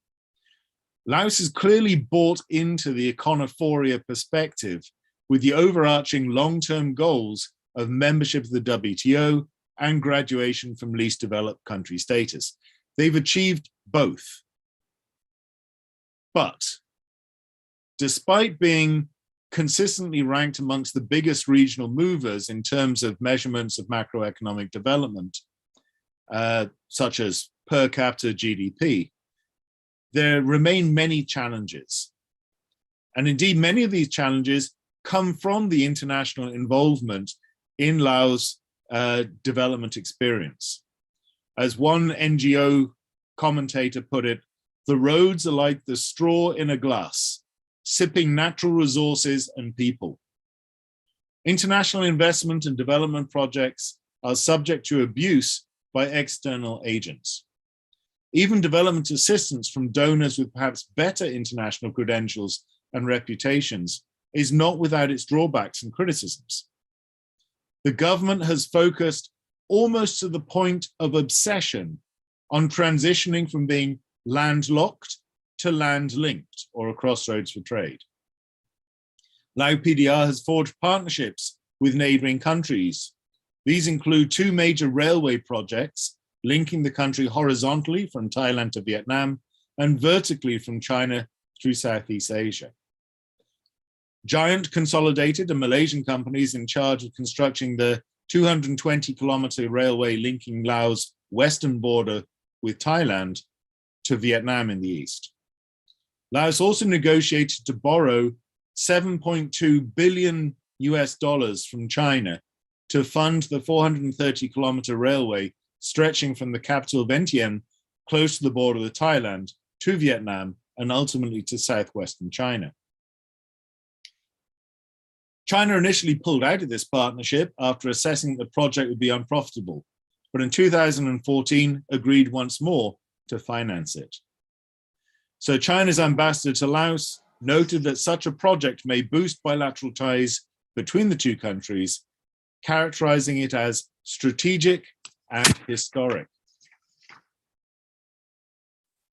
Laos has clearly bought into the econophoria perspective with the overarching long-term goals of membership of the WTO and graduation from least developed country status. They've achieved both. But despite being consistently ranked amongst the biggest regional movers in terms of measurements of macroeconomic development, such as per capita GDP, there remain many challenges. And indeed, many of these challenges come from the international involvement in Laos' development experience. As one NGO commentator put it, the roads are like the straw in a glass, sipping natural resources and people. International investment and development projects are subject to abuse by external agents. Even development assistance from donors with perhaps better international credentials and reputations is not without its drawbacks and criticisms. The government has focused almost to the point of obsession on transitioning from being landlocked to land-linked, or a crossroads for trade. Lao PDR has forged partnerships with neighboring countries. These include 2 major railway projects linking the country horizontally from Thailand to Vietnam and vertically from China through Southeast Asia. Giant Consolidated, a Malaysian company, is in charge of constructing the 220-kilometer railway linking Laos' western border with Thailand to Vietnam in the east. Laos also negotiated to borrow $7.2 billion from China to fund the 430-kilometer railway stretching from the capital Vientiane, close to the border with Thailand, to Vietnam, and ultimately to southwestern China. China initially pulled out of this partnership after assessing that the project would be unprofitable, but in 2014 agreed once more to finance it. So China's ambassador to Laos noted that such a project may boost bilateral ties between the two countries, characterizing it as strategic and historic.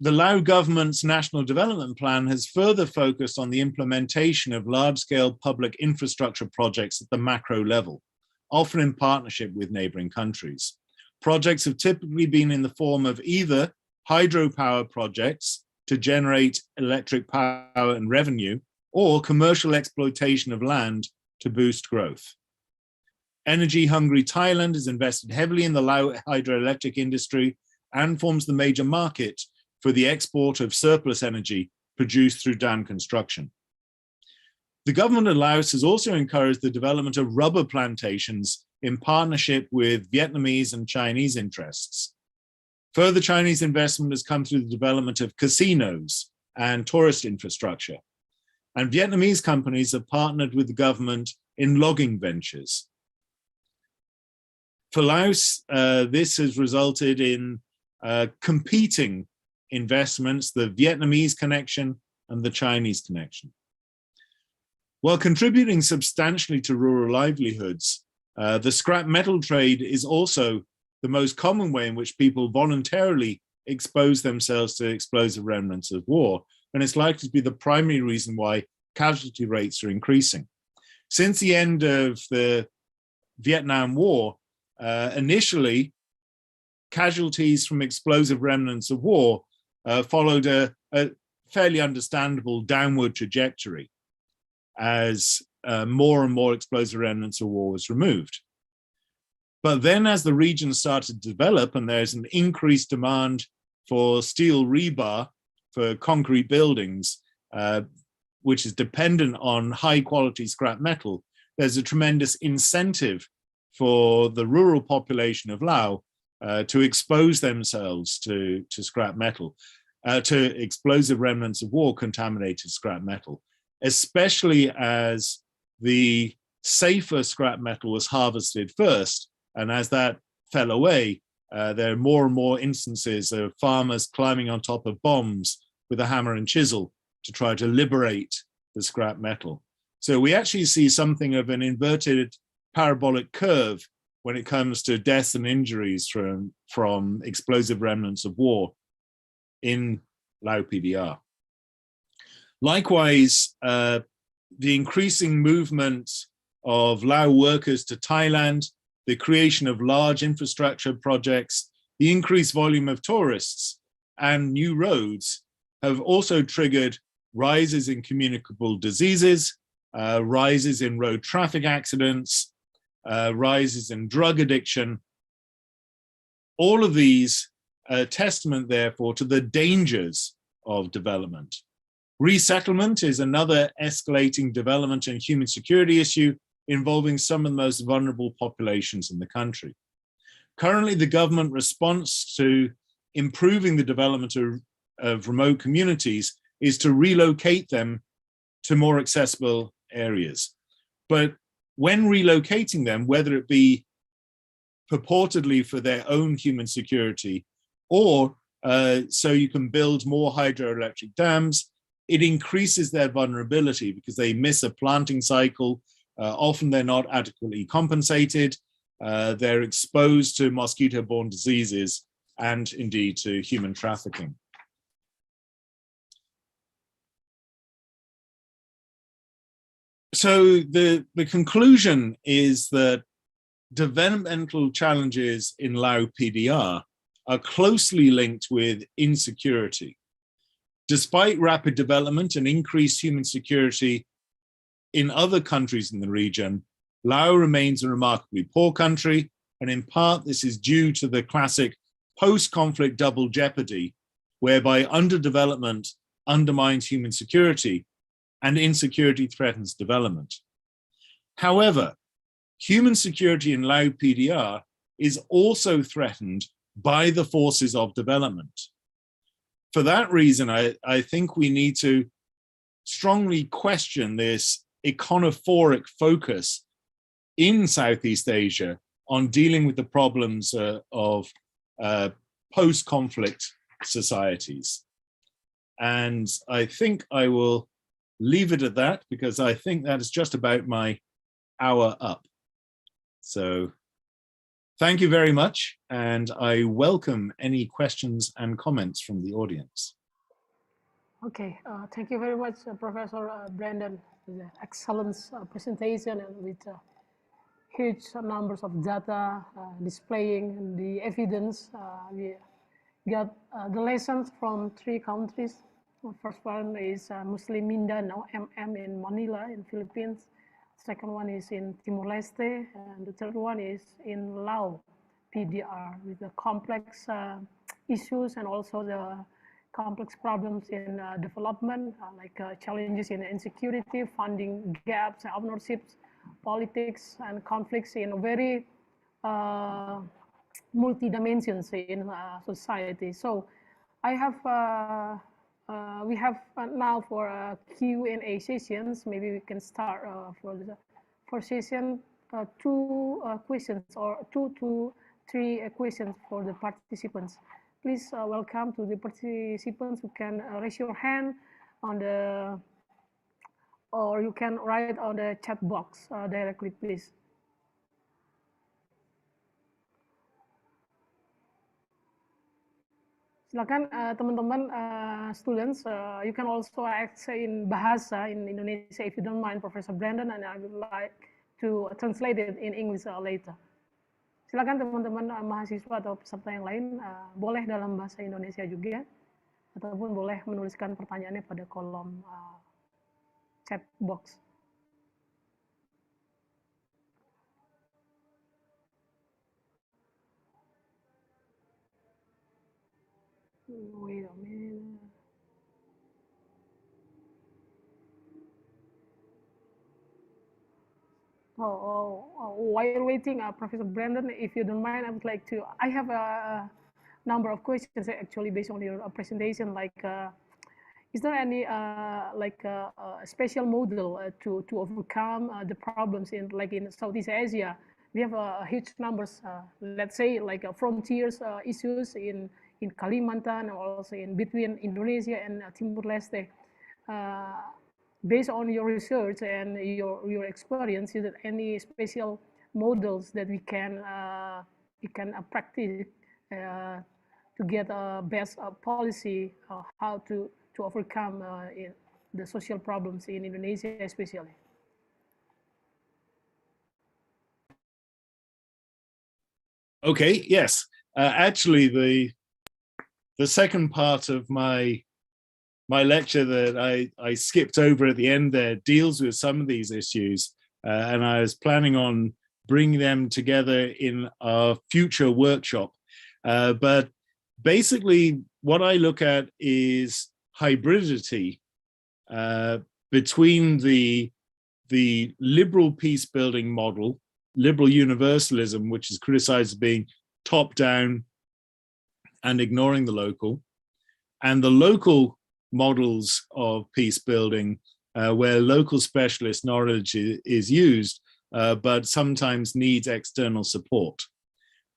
The Lao government's National Development Plan has further focused on the implementation of large-scale public infrastructure projects at the macro level, often in partnership with neighboring countries. Projects have typically been in the form of either hydropower projects to generate electric power and revenue, or commercial exploitation of land to boost growth. Energy-hungry Thailand has invested heavily in the Lao hydroelectric industry and forms the major market for the export of surplus energy produced through dam construction. The government of Laos has also encouraged the development of rubber plantations in partnership with Vietnamese and Chinese interests. Further Chinese investment has come through the development of casinos and tourist infrastructure. And Vietnamese companies have partnered with the government in logging ventures. For Laos, this has resulted in competing investments, the Vietnamese connection and the Chinese connection. While contributing substantially to rural livelihoods, the scrap metal trade is also the most common way in which people voluntarily expose themselves to explosive remnants of war, and it's likely to be the primary reason why casualty rates are increasing. Since the end of the Vietnam War, initially, casualties from explosive remnants of war followed a fairly understandable downward trajectory as more and more explosive remnants of war was removed. But then as the region started to develop and there's an increased demand for steel rebar for concrete buildings, which is dependent on high quality scrap metal, there's a tremendous incentive for the rural population of Laos to expose themselves to scrap metal, to explosive remnants of war contaminated scrap metal, especially as the safer scrap metal was harvested first. And as that fell away, there are more and more instances of farmers climbing on top of bombs with a hammer and chisel to try to liberate the scrap metal. So we actually see something of an inverted parabolic curve when it comes to deaths and injuries from explosive remnants of war in Lao PDR. Likewise, the increasing movement of Lao workers to Thailand, the creation of large infrastructure projects, the increased volume of tourists and new roads have also triggered rises in communicable diseases, rises in road traffic accidents, rises in drug addiction. All of these testament, therefore, to the dangers of development. Resettlement is another escalating development and human security issue involving some of the most vulnerable populations in the country. Currently, the government response to improving the development of remote communities is to relocate them to more accessible areas. But when relocating them, whether it be purportedly for their own human security or so you can build more hydroelectric dams, it increases their vulnerability because they miss a planting cycle. Often they're not adequately compensated. They're exposed to mosquito-borne diseases and indeed to human trafficking. So the conclusion is that developmental challenges in Lao PDR are closely linked with insecurity. Despite rapid development and increased human security in other countries in the region, Lao remains a remarkably poor country, and in part this is due to the classic post-conflict double jeopardy, whereby underdevelopment undermines human security and insecurity threatens development. However, human security in Lao PDR is also threatened by the forces of development. For that reason, I think we need to strongly question this econophoric focus in Southeast Asia on dealing with the problems of post-conflict societies. And I think I will leave it at that because I think that is just about my hour up. So thank you very much, and I welcome any questions and comments from the audience. Okay, thank you very much, Professor Brandon, with the excellent presentation and with huge numbers of data displaying the evidence. We got the lessons from 3 countries. The first one is Muslim Mindanao, MM in Manila in Philippines. Second one is in Timor-Leste, and the third one is in Lao PDR with the complex issues and also the complex problems in development, like challenges in insecurity, funding gaps, ownerships, politics, and conflicts in very multi-dimensions in society. So I have, we have now for Q&A sessions. Maybe we can start for the first session, 2 questions or 2 to 3 questions for the participants. Please welcome to the participants who can raise your hand on the, or you can write on the chat box directly, please. Silakan teman-teman students, you can also ask in bahasa in Indonesia if you don't mind, Professor Brandon, and I would like to translate it in English later. Silakan teman-teman mahasiswa atau peserta yang lain boleh dalam bahasa Indonesia juga, ataupun boleh menuliskan pertanyaannya pada kolom chat box. Wait a minute. While waiting, Professor Brandon, if you don't mind, I would like to, I have a number of questions actually based on your presentation, like, is there any like a special model to overcome the problems in, like in Southeast Asia? We have huge numbers, let's say like frontiers issues in Kalimantan, and also in between Indonesia and Timor-Leste. Based on your research and your experience, is there any special models that we can practice to get a best policy how to overcome the social problems in Indonesia especially? Okay, yes. Actually, the second part of my my lecture that I skipped over at the end there deals with some of these issues, and I was planning on bringing them together in a future workshop. But basically, what I look at is hybridity between the liberal peace building model, liberal universalism, which is criticized as being top down and ignoring the local, and the local models of peace building, where local specialist knowledge is used, but sometimes needs external support.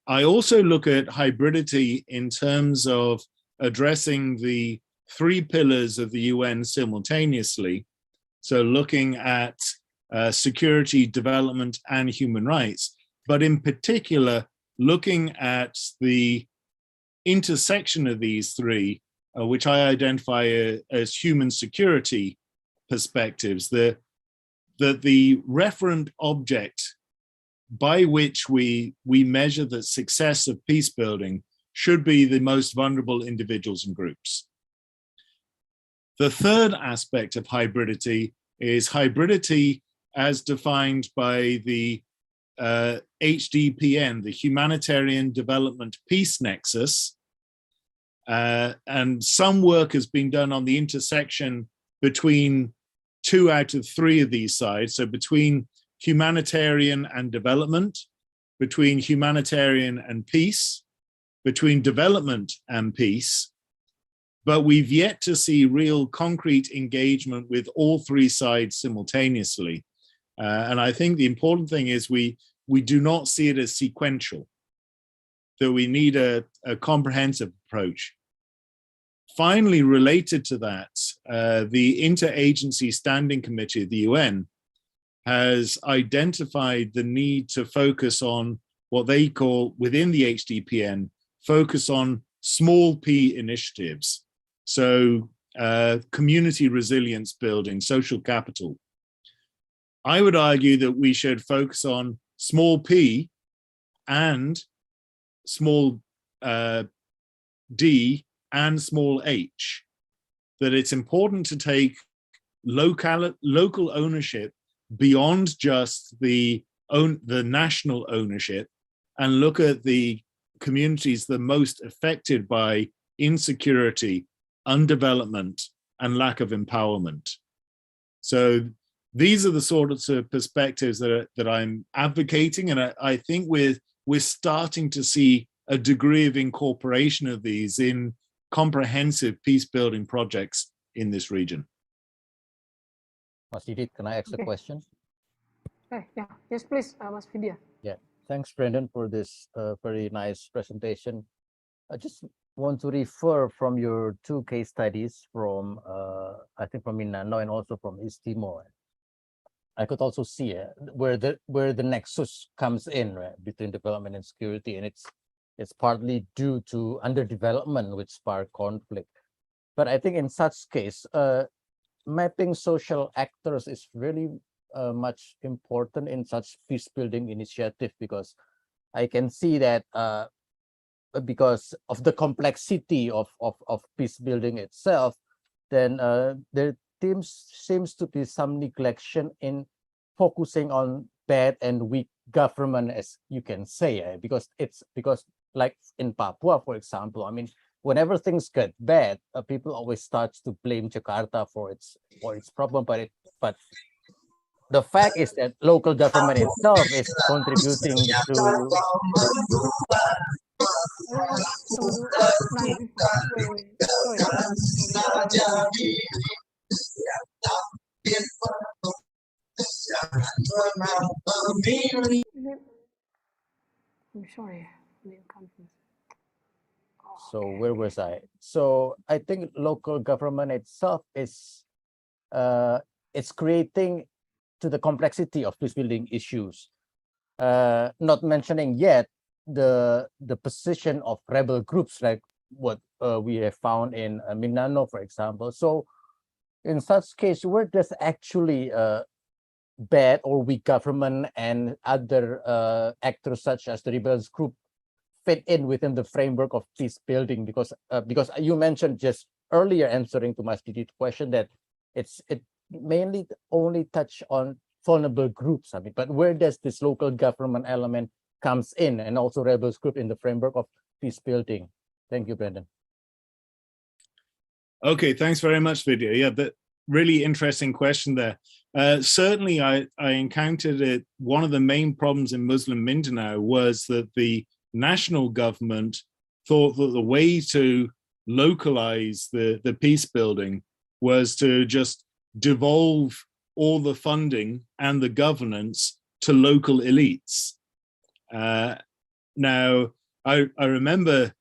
I also look at hybridity in terms of addressing the 3 pillars of the UN simultaneously. So looking at security, development, and human rights, but in particular, looking at the intersection of these 3, which I identify as human security perspectives, that the referent object by which we measure the success of peace building should be the most vulnerable individuals and groups. The third aspect of hybridity is hybridity as defined by the HDPN, the Humanitarian Development Peace Nexus. And some work has been done on the intersection between 2 out of 3 of these sides. So between humanitarian and development, between humanitarian and peace, between development and peace. But we've yet to see real concrete engagement with all 3 sides simultaneously. And I think the important thing is we do not see it as sequential, that we need a comprehensive approach. Finally, related to that, the Interagency Standing Committee of the UN has identified the need to focus on what they call, within the HDPN, focus on small p initiatives. So community resilience building, social capital. I would argue that we should focus on small p and small d and small h, that it's important to take local ownership beyond just the national ownership and look at the communities the most affected by insecurity, underdevelopment, and lack of empowerment. So these are the sorts of perspectives that I'm advocating, and I think we're starting to see a degree of incorporation of these in comprehensive peace building projects in this region. Mas Didit, can I ask a question? Yeah, yes, please, Mas Vidya. Yeah, thanks, Brendan, for this very nice presentation. I just want to refer from your 2 case studies from, I think from Mindanao and also from East Timor. I could also see where the nexus comes in, right, between development and security, and it's partly due to underdevelopment which spark conflict. But I think in such case, mapping social actors is really much important in such peace building initiative, because I can see that because of the complexity of peace building itself, then there seems to be some neglection in focusing on bad and weak government, as you can say, because like in Papua, for example, I mean, whenever things get bad, people always start to blame Jakarta for its problem, but the fact is that local government itself is contributing to. I'm sorry. So where was I? So I think local government itself is it's creating to the complexity of peace building issues. Not mentioning yet the position of rebel groups, like what we have found in Mindanao, for example. So in such case, where does actually bad or weak government and other actors such as the rebels group fit in within the framework of peace building? Because you mentioned just earlier answering to my question that it mainly only touch on vulnerable groups. I mean, but where does this local government element comes in, and also rebels group in the framework of peace building? Thank you, Brendan. Okay, thanks very much, Vidya. Yeah, that really interesting question there. Certainly, I encountered it. One of the main problems in Muslim Mindanao was that the national government thought that the way to localize the peace building was to just devolve all the funding and the governance to local elites. Now, I remember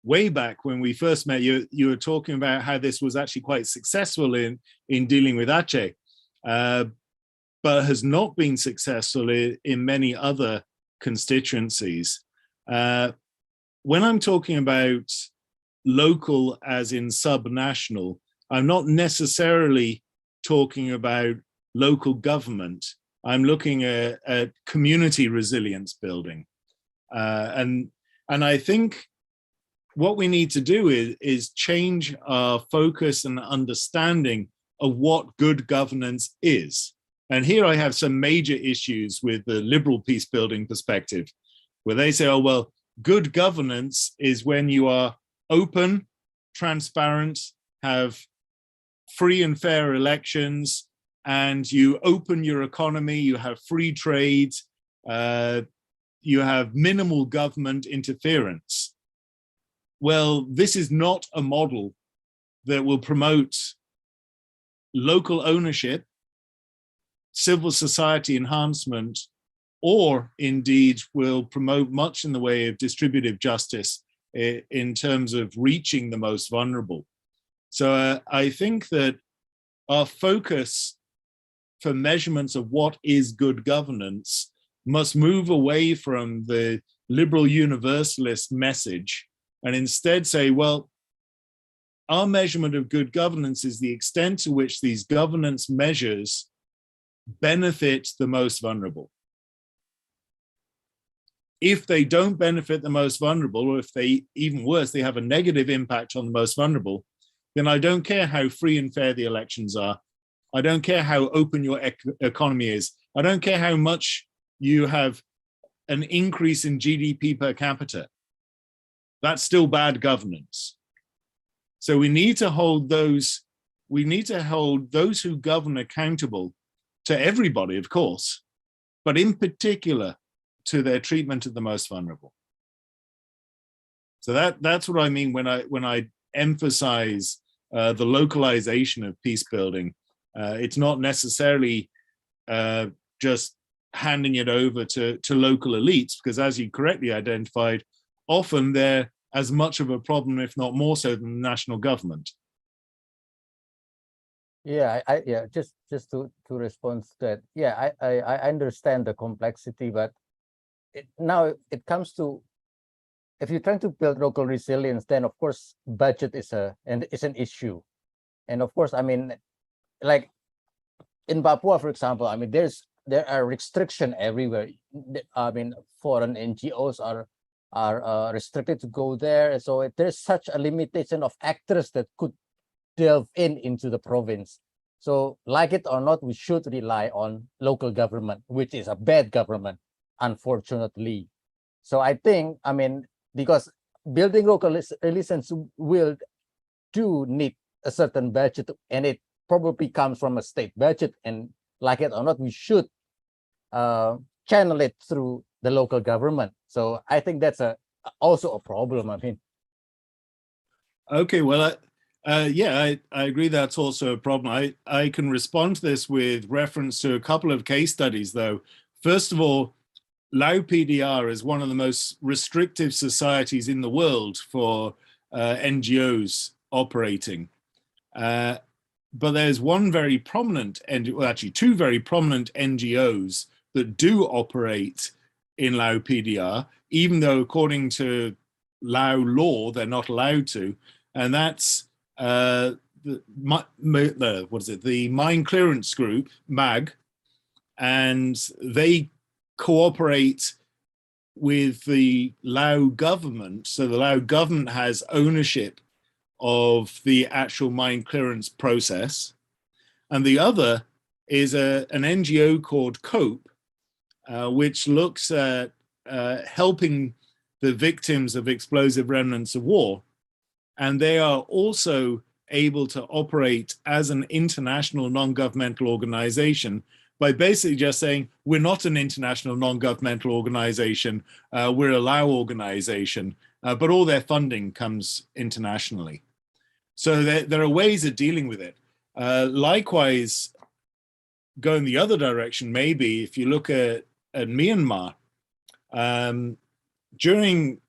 way back when we first met, you were talking about how this was actually quite successful in dealing with Aceh, but has not been successful in many other constituencies. When I'm talking about local as in subnational, I'm not necessarily talking about local government. I'm looking at community resilience building. And I think what we need to do is change our focus and understanding of what good governance is. And here I have some major issues with the liberal peace building perspective, where they say, oh, well, good governance is when you are open, transparent, have free and fair elections, and you open your economy, you have free trade, you have minimal government interference. Well, this is not a model that will promote local ownership, civil society enhancement, or indeed will promote much in the way of distributive justice in terms of reaching the most vulnerable. So I think that our focus for measurements of what is good governance must move away from the liberal universalist message and instead say, well, our measurement of good governance is the extent to which these governance measures benefit the most vulnerable. If they don't benefit the most vulnerable, or if they, even worse, they have a negative impact on the most vulnerable, then I don't care how free and fair the elections are. I don't care how open your economy is. I don't care how much you have an increase in GDP per capita. That's still bad governance. So we need to hold those who govern accountable to everybody, of course, but in particular to their treatment of the most vulnerable. So that's what I mean when I emphasize the localization of peace building. It's not necessarily just handing it over to local elites, because as you correctly identified, often they're as much of a problem, if not more so, than the national government. Yeah, just to respond to that. Yeah, I understand the complexity, but now it comes to, if you're trying to build local resilience, then of course budget is an issue. And of course, I mean, like in Papua, for example, I mean, there are restrictions everywhere. I mean, foreign NGOs are restricted to go there. So there's such a limitation of actors that could delve into the province. So like it or not, we should rely on local government, which is a bad government, unfortunately. So I think, I mean, because building local resilience will need a certain budget, and it probably comes from a state budget, and like it or not, we should channel it through the local government. So I think that's also a problem. I mean, okay, well, yeah, I agree that's also a problem. I can respond to this with reference to a couple of case studies, though. First of all, Lao PDR is one of the most restrictive societies in the world for NGOs operating. But there's one very prominent, well, actually two very prominent NGOs that do operate in Lao PDR, even though according to Lao law, they're not allowed to. And that's the Mine Clearance Group, MAG, and they cooperate with the Lao government. So the Lao government has ownership of the actual mine clearance process. And the other is an NGO called COPE, which looks at helping the victims of explosive remnants of war. And they are also able to operate as an international non-governmental organization by basically just saying, we're not an international non-governmental organization, we're a Lao organization, but all their funding comes internationally. So there are ways of dealing with it. Likewise, going the other direction, maybe if you look at Myanmar, during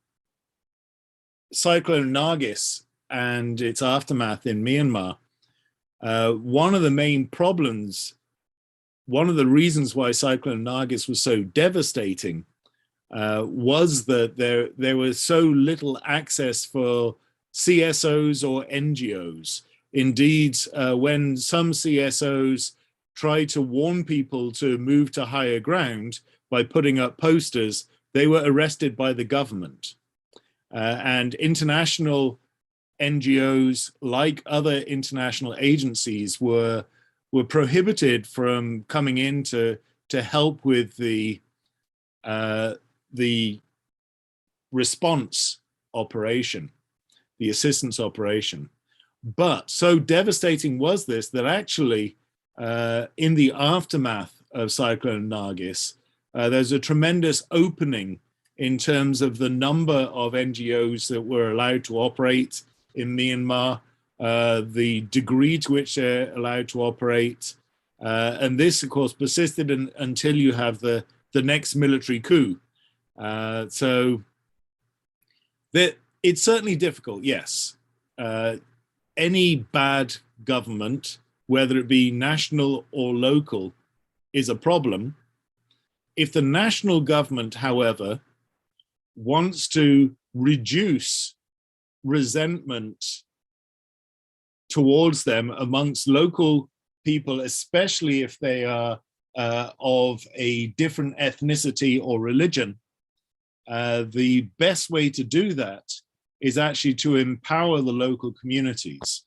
Cyclone Nargis and its aftermath in Myanmar, one of the main problems, one of the reasons why Cyclone Nargis was so devastating was that there was so little access for CSOs or NGOs. Indeed, when some CSOs tried to warn people to move to higher ground by putting up posters, they were arrested by the government. And international NGOs, like other international agencies, were prohibited from coming in to help with the response operation, the assistance operation. But so devastating was this that actually in the aftermath of Cyclone Nargis, there's a tremendous opening in terms of the number of NGOs that were allowed to operate in Myanmar, the degree to which they're allowed to operate. And this, of course, persisted until you have the next military coup. So it's certainly difficult, yes. Any bad government, whether it be national or local, is a problem. If the national government, however, wants to reduce resentment towards them amongst local people, especially if they are of a different ethnicity or religion, the best way to do that is actually to empower the local communities.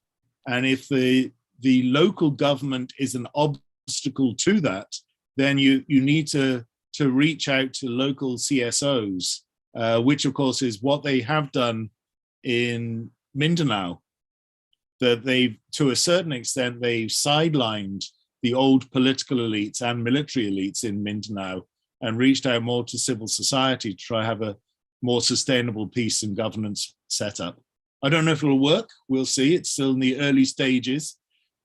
And if the local government is an obstacle to that, then you need to reach out to local CSOs, which of course is what they have done in Mindanao, that they've, to a certain extent, they've sidelined the old political elites and military elites in Mindanao and reached out more to civil society to try have a more sustainable peace and governance setup. I don't know if it'll work. We'll see. It's still in the early stages.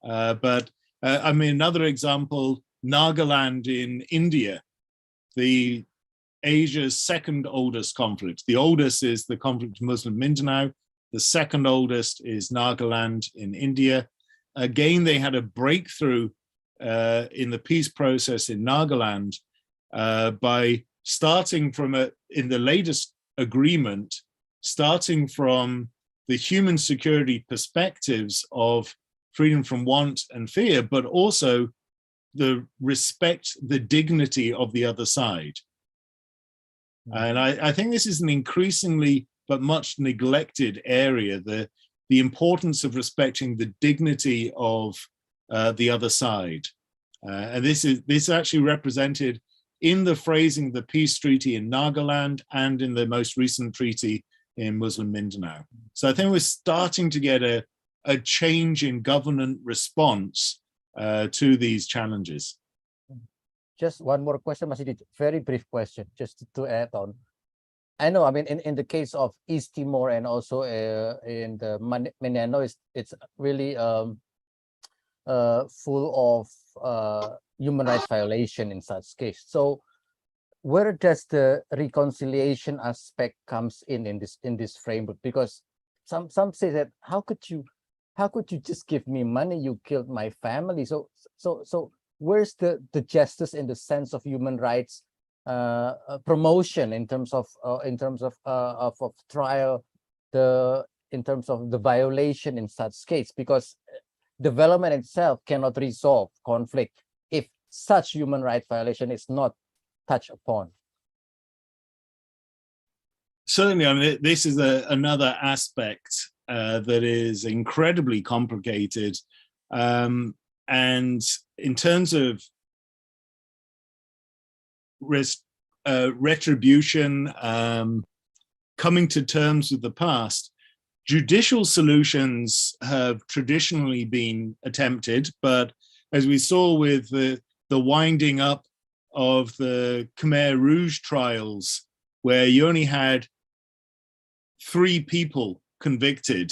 But I mean, another example, Nagaland in India, the Asia's second oldest conflict. The oldest is the conflict of Muslim Mindanao. The second oldest is Nagaland in India. Again, they had a breakthrough in the peace process in Nagaland by starting from in the latest agreement, starting from the human security perspectives of freedom from want and fear, but also the respect, the dignity of the other side. And I think this is an increasingly but much neglected area, the importance of respecting the dignity of the other side. And this is actually represented in the phrasing of the peace treaty in Nagaland and in the most recent treaty in Muslim Mindanao. So I think we're starting to get a change in government response to these challenges. Just one more question, Mas Didit. Very brief question, just to add on. I know, I mean, in the case of East Timor and also in the Mindanao, it's really full of human rights violation in such case. So where does the reconciliation aspect comes in this framework? Because some say that how could you just give me money? You killed my family. So where's the justice in the sense of human rights promotion in terms of trial, in terms of the violation in such case? Because development itself cannot resolve conflict if such human rights violation is not touched upon. Certainly, I mean, this is another aspect that is incredibly complicated. And in terms of retribution, coming to terms with the past, judicial solutions have traditionally been attempted, but as we saw with the winding up of the Khmer Rouge trials, where you only had 3 people convicted,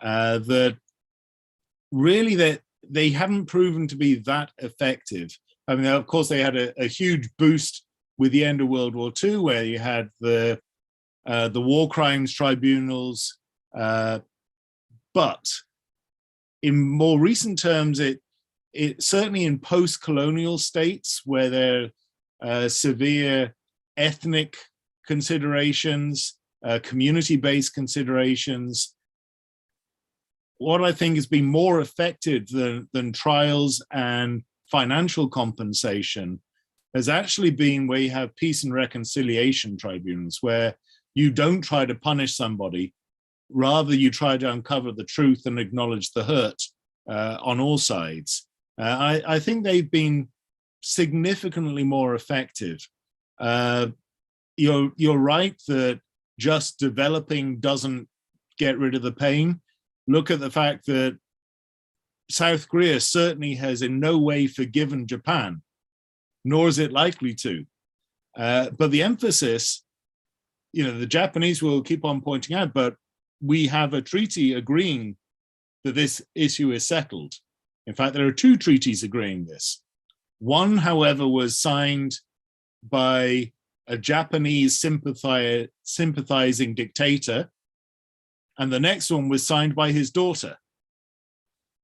that really they haven't proven to be that effective. I mean, of course, they had a huge boost with the end of World War II, where you had the war crimes tribunals, but in more recent terms, it certainly in post-colonial states where there are severe ethnic considerations, community-based considerations, what I think has been more effective than trials and financial compensation has actually been where you have peace and reconciliation tribunals, where you don't try to punish somebody, rather you try to uncover the truth and acknowledge the hurt on all sides. I think they've been significantly more effective. You're right that just developing doesn't get rid of the pain. Look at the fact that South Korea certainly has in no way forgiven Japan, nor is it likely to. But the emphasis, the Japanese will keep on pointing out, but we have a treaty agreeing that this issue is settled. In fact, there are 2 treaties agreeing this. One, however, was signed by a Japanese sympathizing dictator, and the next one was signed by his daughter.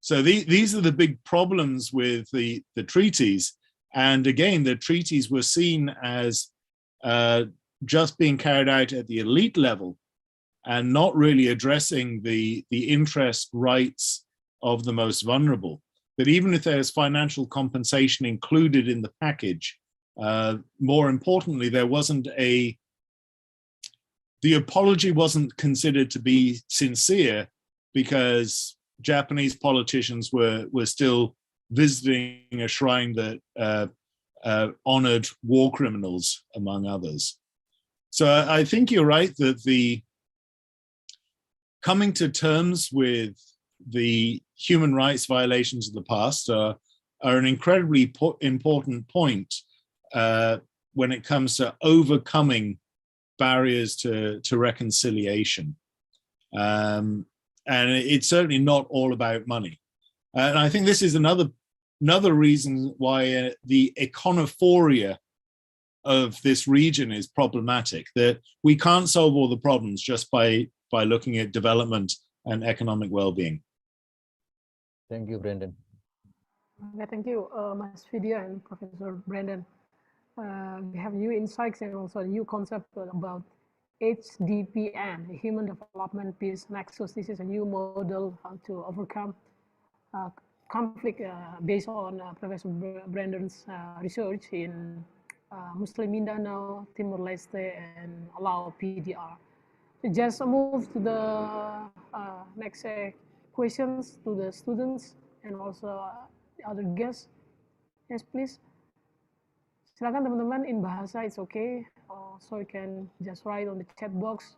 So these are the big problems with the treaties. And again, the treaties were seen as just being carried out at the elite level and not really addressing the interest rights of the most vulnerable. That even if there's financial compensation included in the package, more importantly, the apology wasn't considered to be sincere because Japanese politicians were still visiting a shrine that honored war criminals, among others. So I think you're right that the coming to terms with the human rights violations of the past are an incredibly important point when it comes to overcoming barriers to reconciliation. And it's certainly not all about money. And I think this is another reason why the econophoria of this region is problematic, that we can't solve all the problems just by looking at development and economic well-being. Thank you, Brendan. Okay, thank you, Mas Vidya and Professor Brendan. We have new insights and also a new concept about HDPN, Human Development Peace Nexus. This is a new model how to overcome conflict based on Professor Brendan's research in Muslim Mindanao, Timor-Leste, and Laos PDR. So just move to the next questions to the students and also the other guests. Yes, please. Silakan teman-teman in bahasa, it's okay. So you can just write on the chat box.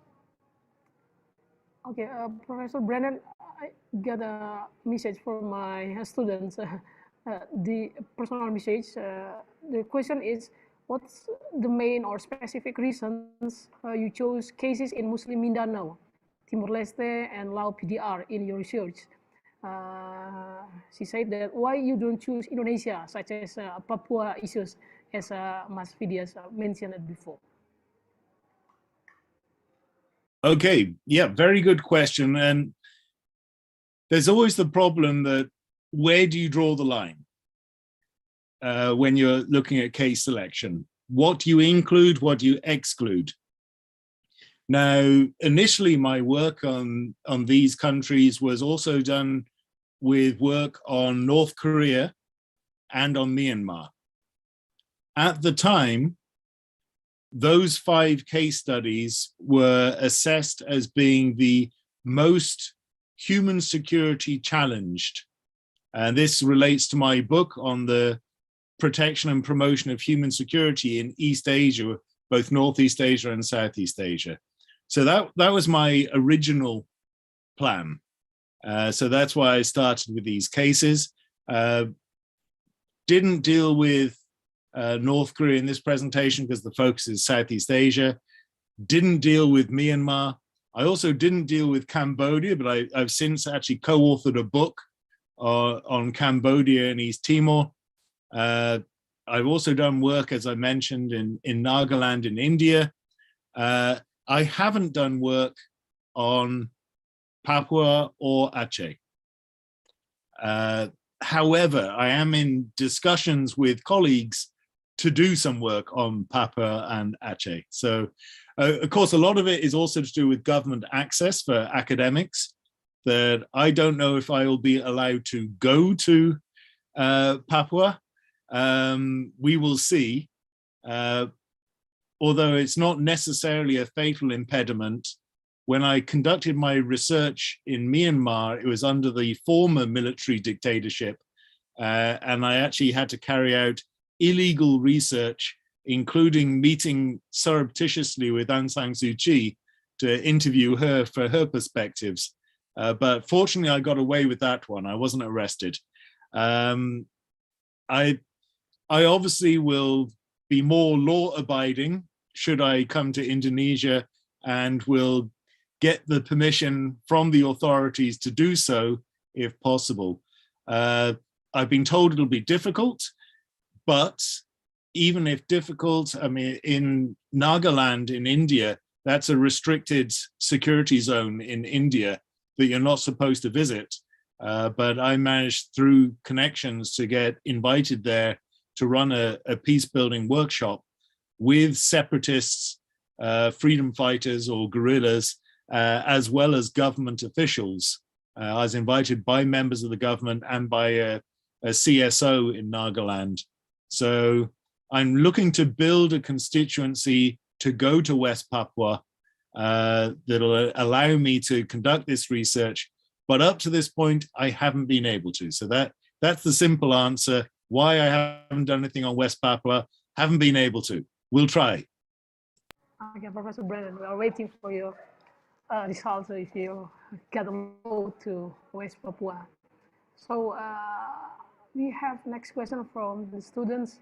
Okay, Professor Brendan, I got a message from my students. The personal message. The question is, what's the main or specific reasons you chose cases in Muslim Mindanao, Timor-Leste, and Laos PDR in your research? She said that why you don't choose Indonesia, such as Papua issues, as Mas Vidya mentioned it before. Okay, yeah, very good question. And there's always the problem that where do you draw the line when you're looking at case selection? What do you include, what do you exclude? Now, initially, my work on these countries was also done with work on North Korea and on Myanmar. At the time, those 5 case studies were assessed as being the most human security challenged. And this relates to my book on the protection and promotion of human security in East Asia, both Northeast Asia and Southeast Asia. So that was my original plan. So that's why I started with these cases. Didn't deal with North Korea in this presentation because the focus is Southeast Asia. Didn't deal with Myanmar. I also didn't deal with Cambodia, but I've since actually co-authored a book on Cambodia and East Timor. I've also done work, as I mentioned, in Nagaland in India. I haven't done work on Papua or Aceh. However, I am in discussions with colleagues to do some work on Papua and Aceh. So, of course, a lot of it is also to do with government access for academics, that I don't know if I will be allowed to go to Papua. We will see. Although it's not necessarily a fatal impediment, when I conducted my research in Myanmar, it was under the former military dictatorship, and I actually had to carry out illegal research, including meeting surreptitiously with Aung San Suu Kyi to interview her for her perspectives. But fortunately, I got away with that one. I wasn't arrested. I obviously will be more law-abiding should I come to Indonesia, and will get the permission from the authorities to do so if possible. I've been told it'll be difficult, but even if difficult, I mean, in Nagaland in India, that's a restricted security zone in India that you're not supposed to visit. But I managed through connections to get invited there to run a peace building workshop with separatists, freedom fighters or guerrillas, as well as government officials. I was invited by members of the government and by a CSO in Nagaland. So I'm looking to build a constituency to go to West Papua that'll allow me to conduct this research. But up to this point, I haven't been able to. So that's the simple answer. Why I haven't done anything on West Papua, haven't been able to. We'll try. Okay, Professor Brennan, we are waiting for your results if you get a go to West Papua. So we have next question from the students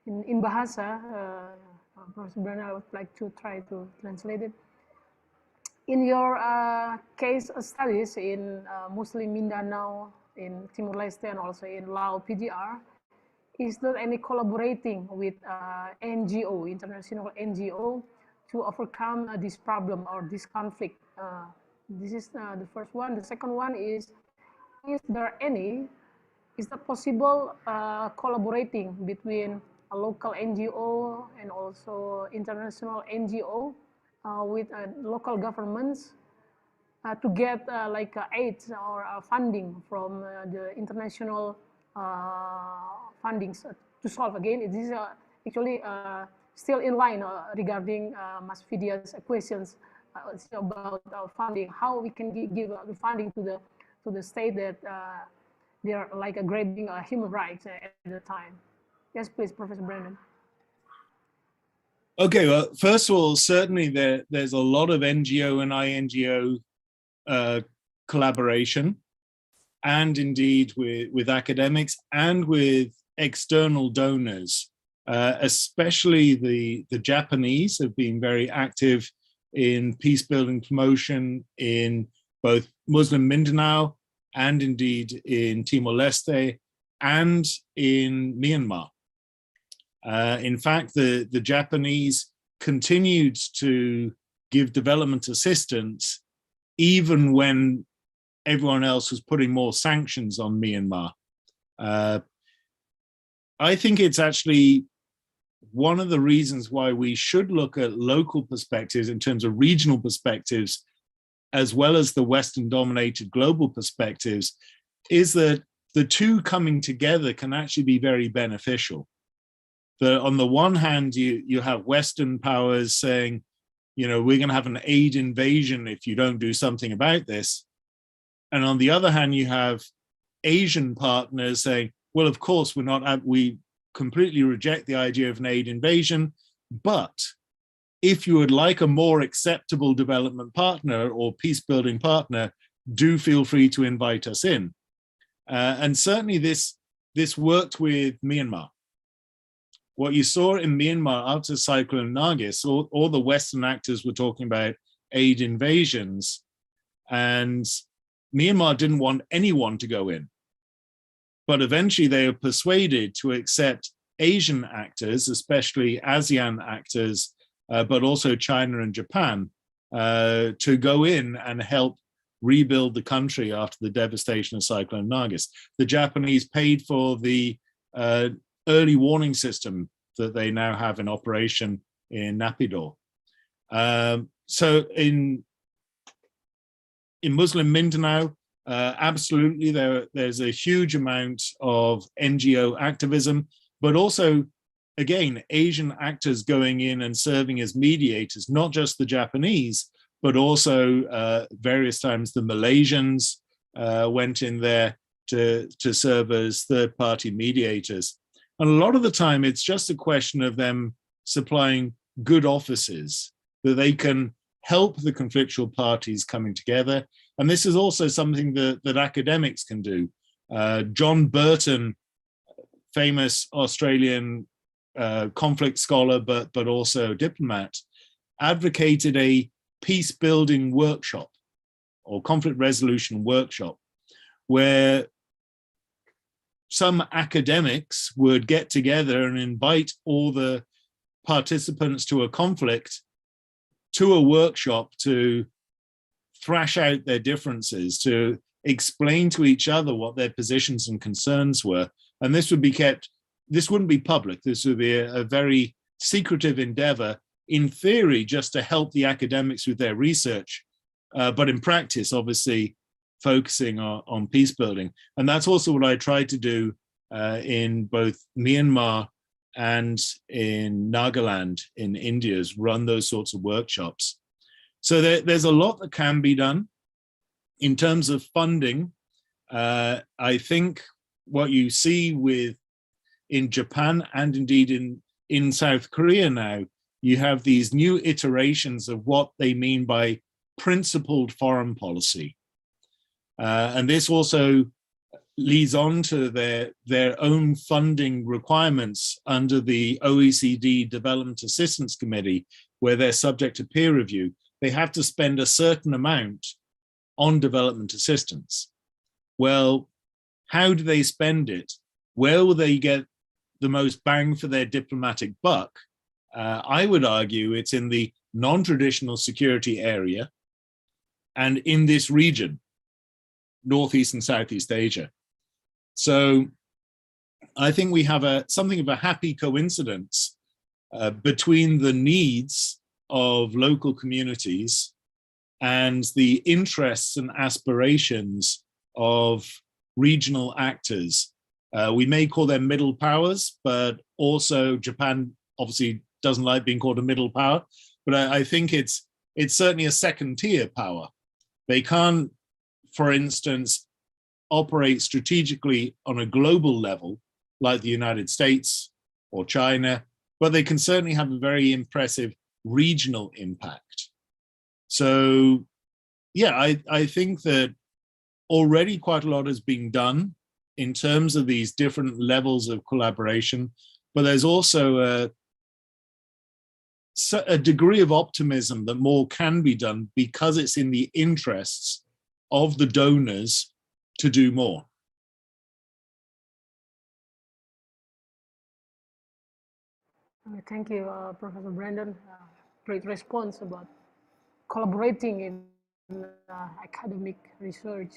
in Bahasa. Professor Brennan, I would like to try to translate it. In your case studies in Muslim Mindanao, in Timor-Leste, and also in Laos PDR, is there any collaborating with NGO, international NGO, to overcome this problem or this conflict? This is the first one. The second one is that possible collaborating between a local NGO and also international NGO with local governments to get like aid or funding from the international fundings to solve again? This is actually still in line regarding Mas Fidia's questions about funding. How we can give the funding to the state that they are like grabbing human rights at the time. Yes, please, Professor Brennan. Okay, well, first of all, certainly there's a lot of NGO and INGO collaboration, and indeed with academics and with external donors, especially the Japanese have been very active in peace building promotion in both Muslim Mindanao and indeed in Timor-Leste and in Myanmar. In fact, the Japanese continued to give development assistance even when everyone else was putting more sanctions on Myanmar. I think it's actually one of the reasons why we should look at local perspectives in terms of regional perspectives, as well as the Western-dominated global perspectives, is that the two coming together can actually be very beneficial. On the one hand, you have Western powers saying, you know, we're going to have an aid invasion if you don't do something about this. And on the other hand, you have Asian partners saying, well, of course, we completely reject the idea of an aid invasion, but if you would like a more acceptable development partner or peace building partner, do feel free to invite us in. And certainly this worked with Myanmar. What you saw in Myanmar after Cyclone Nargis, all the Western actors were talking about aid invasions, and Myanmar didn't want anyone to go in. But eventually they were persuaded to accept Asian actors, especially ASEAN actors, but also China and Japan, to go in and help rebuild the country after the devastation of Cyclone Nargis. The Japanese paid for the early warning system that they now have in operation in Naypyidaw. So in Muslim Mindanao, absolutely, there's a huge amount of NGO activism, but also, again, Asian actors going in and serving as mediators, not just the Japanese, but also various times the Malaysians went in there to serve as third-party mediators. And a lot of the time, it's just a question of them supplying good offices that they can help the conflictual parties coming together. And this is also something that academics can do. John Burton, famous Australian conflict scholar, but also diplomat, advocated a peace building workshop or conflict resolution workshop where some academics would get together and invite all the participants to a conflict to a workshop to thrash out their differences, to explain to each other what their positions and concerns were. And this would be kept, this wouldn't be public. This would be a very secretive endeavor, in theory, just to help the academics with their research, but in practice, obviously, focusing on peace building. And that's also what I tried to do in both Myanmar and in Nagaland in India, is run those sorts of workshops. So there's a lot that can be done. In terms of funding, I think what you see in Japan and indeed in South Korea now, you have these new iterations of what they mean by principled foreign policy. And this also leads on to their own funding requirements under the OECD Development Assistance Committee, where they're subject to peer review. They have to spend a certain amount on development assistance. Well, how do they spend it? Where will they get the most bang for their diplomatic buck? I would argue it's in the non-traditional security area and in this region, Northeast and Southeast Asia. So I think we have something of a happy coincidence between the needs of local communities and the interests and aspirations of regional actors. We may call them middle powers, but also Japan obviously doesn't like being called a middle power, but I think it's certainly a second tier power. They can't, for instance, operate strategically on a global level like the United States or China, but they can certainly have a very impressive regional impact. So yeah, I think that already quite a lot is being done in terms of these different levels of collaboration, but there's also a degree of optimism that more can be done because it's in the interests of the donors to do more. Thank you, Professor Brandon. Great response about collaborating in academic research.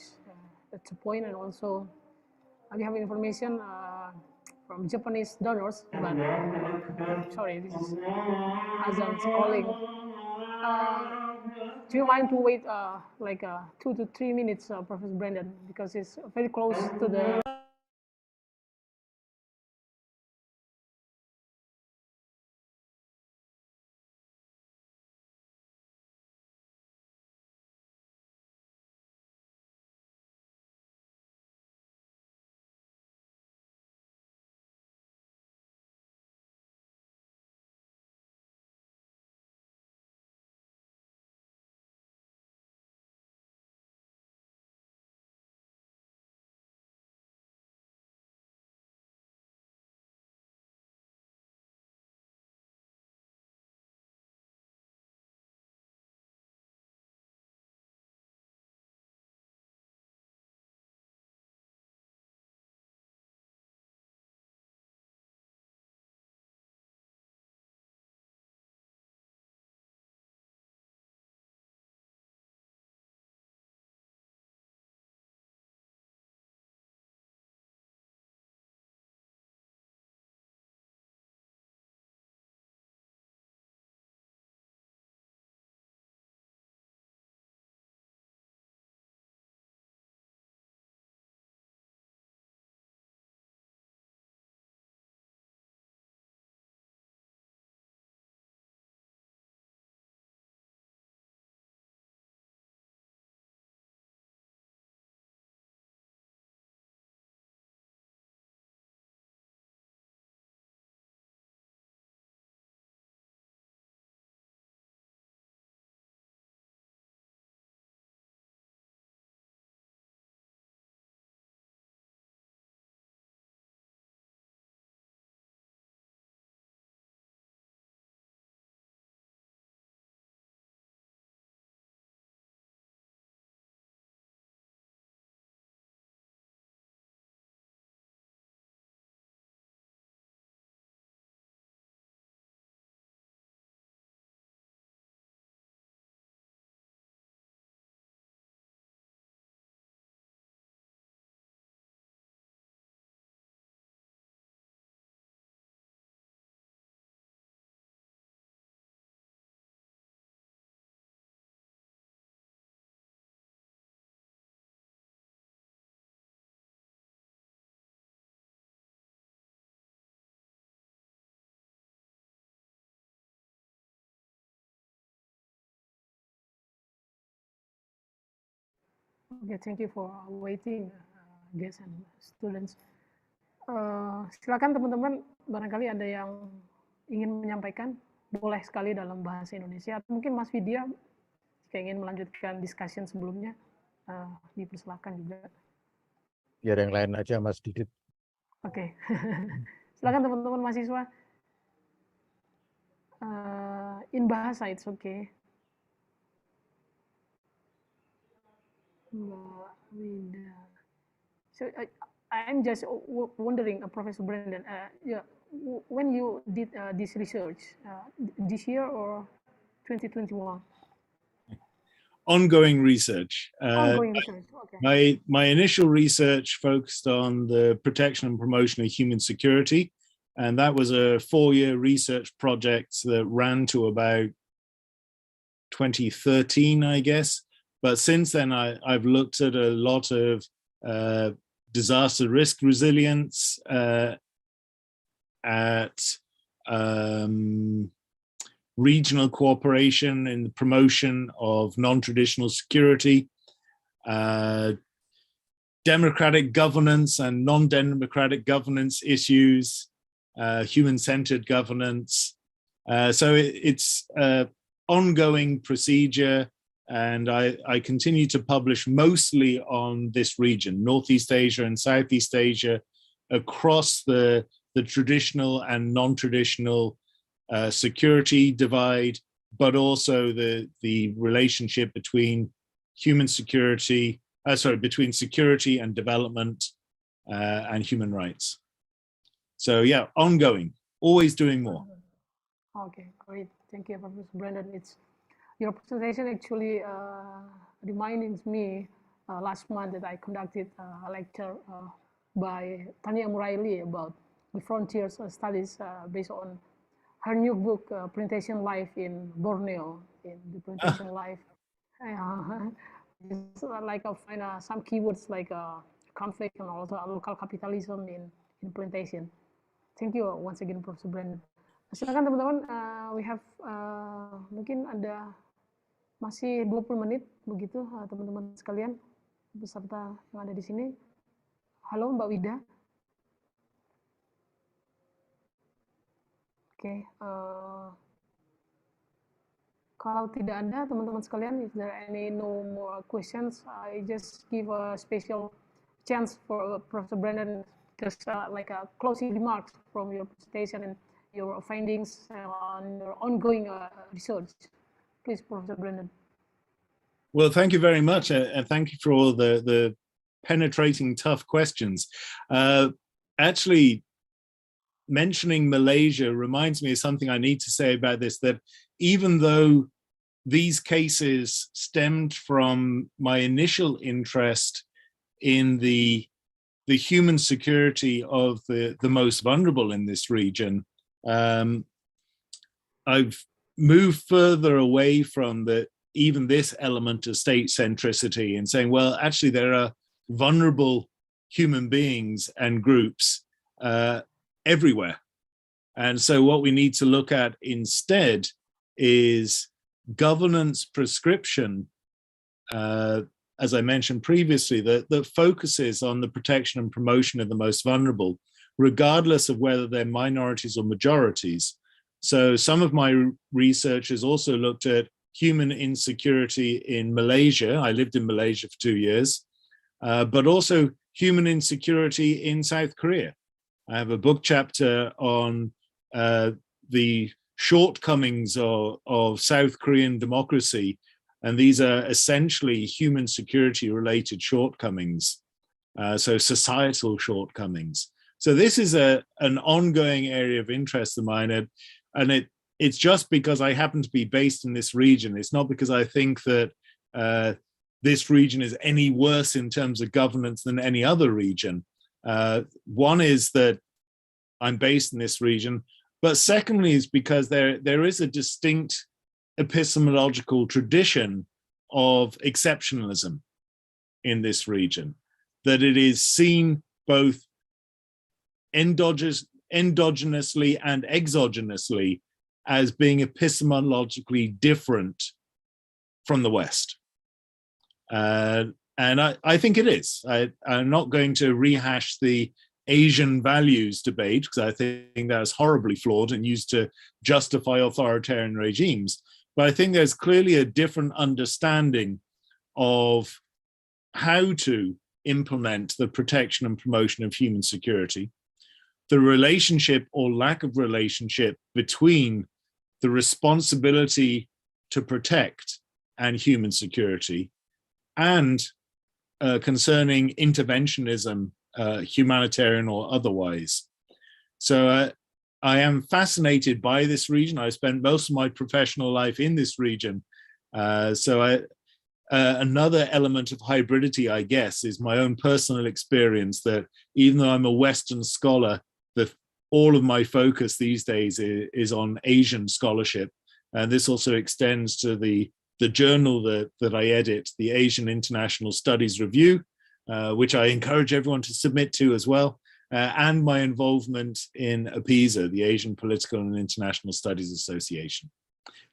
That's a point, and also we have information from Japanese donors, but sorry, this is Azan's calling. Do you mind to wait like 2 to 3 minutes, Professor Brandon, because it's very close to the Okay, thank you for waiting, guests and students. Silakan teman-teman, barangkali ada yang ingin menyampaikan, boleh sekali dalam bahasa Indonesia. Atau mungkin Mas Vidya jika ingin melanjutkan discussion sebelumnya, dipersilakan juga. Biar yang lain aja Mas Didit. Oke, silakan teman-teman mahasiswa. In bahasa, it's okay. Mbak Wida. So I'm just wondering, Professor Brandon, yeah, when you did this research, this year or 2021? Ongoing research. Ongoing research, okay. My initial research focused on the protection and promotion of human security, and that was a 4-year research project that ran to about 2013, I guess. But since then, I've looked at a lot of disaster risk resilience, at regional cooperation in the promotion of non-traditional security, democratic governance and non-democratic governance issues, human-centered governance. So it's an ongoing procedure, and I continue to publish mostly on this region, Northeast Asia and Southeast Asia, across the traditional and non-traditional security divide, but also the relationship between human security, between security and development and human rights. So yeah, ongoing, always doing more. Okay, great. Thank you, Professor Brandon. Your presentation actually reminds me last month that I conducted a lecture by Tanya Muraili about the frontiers studies based on her new book, Plantation Life in Borneo, in the plantation life. It's like I find some keywords like conflict and also local capitalism in plantation. Thank you once again, Professor Brandon. Silakan teman-teman, we have mungkin ada masih 20 menit begitu teman-teman sekalian peserta yang ada di sini. Halo Mbak Wida. Oke, kalau tidak ada teman-teman sekalian, if there are no more questions, I just give a special chance for Professor Brandon, just like a closing remarks from your presentation and your findings on your ongoing research. Please, Professor Brandon. Well, thank you very much, and thank you for all the penetrating, tough questions. Actually, mentioning Malaysia reminds me of something I need to say about this, that even though these cases stemmed from my initial interest in the human security of the most vulnerable in this region, I've moved further away from even this element of state centricity and saying, well, actually there are vulnerable human beings and groups everywhere. And so what we need to look at instead is governance prescription, as I mentioned previously, that focuses on the protection and promotion of the most vulnerable, regardless of whether they're minorities or majorities. So some of my research has also looked at human insecurity in Malaysia. I lived in Malaysia for 2 years, but also human insecurity in South Korea. I have a book chapter on the shortcomings of South Korean democracy, and these are essentially human security related shortcomings, so societal shortcomings. So this is an ongoing area of interest of mine, and it's just because I happen to be based in this region. It's not because I think that this region is any worse in terms of governance than any other region. One is that I'm based in this region, but secondly is because there is a distinct epistemological tradition of exceptionalism in this region, that it is seen both endogenously and exogenously as being epistemologically different from the West. And I think it is. I'm not going to rehash the Asian values debate because I think that's horribly flawed and used to justify authoritarian regimes. But I think there's clearly a different understanding of how to implement the protection and promotion of human security, the relationship or lack of relationship between the responsibility to protect and human security, and concerning interventionism, humanitarian or otherwise. So I am fascinated by this region. I spent most of my professional life in this region. Another element of hybridity, I guess, is my own personal experience that even though I'm a Western scholar, all of my focus these days is on Asian scholarship. And this also extends to the journal that I edit, the Asian International Studies Review, which I encourage everyone to submit to as well, and my involvement in APISA, the Asian Political and International Studies Association.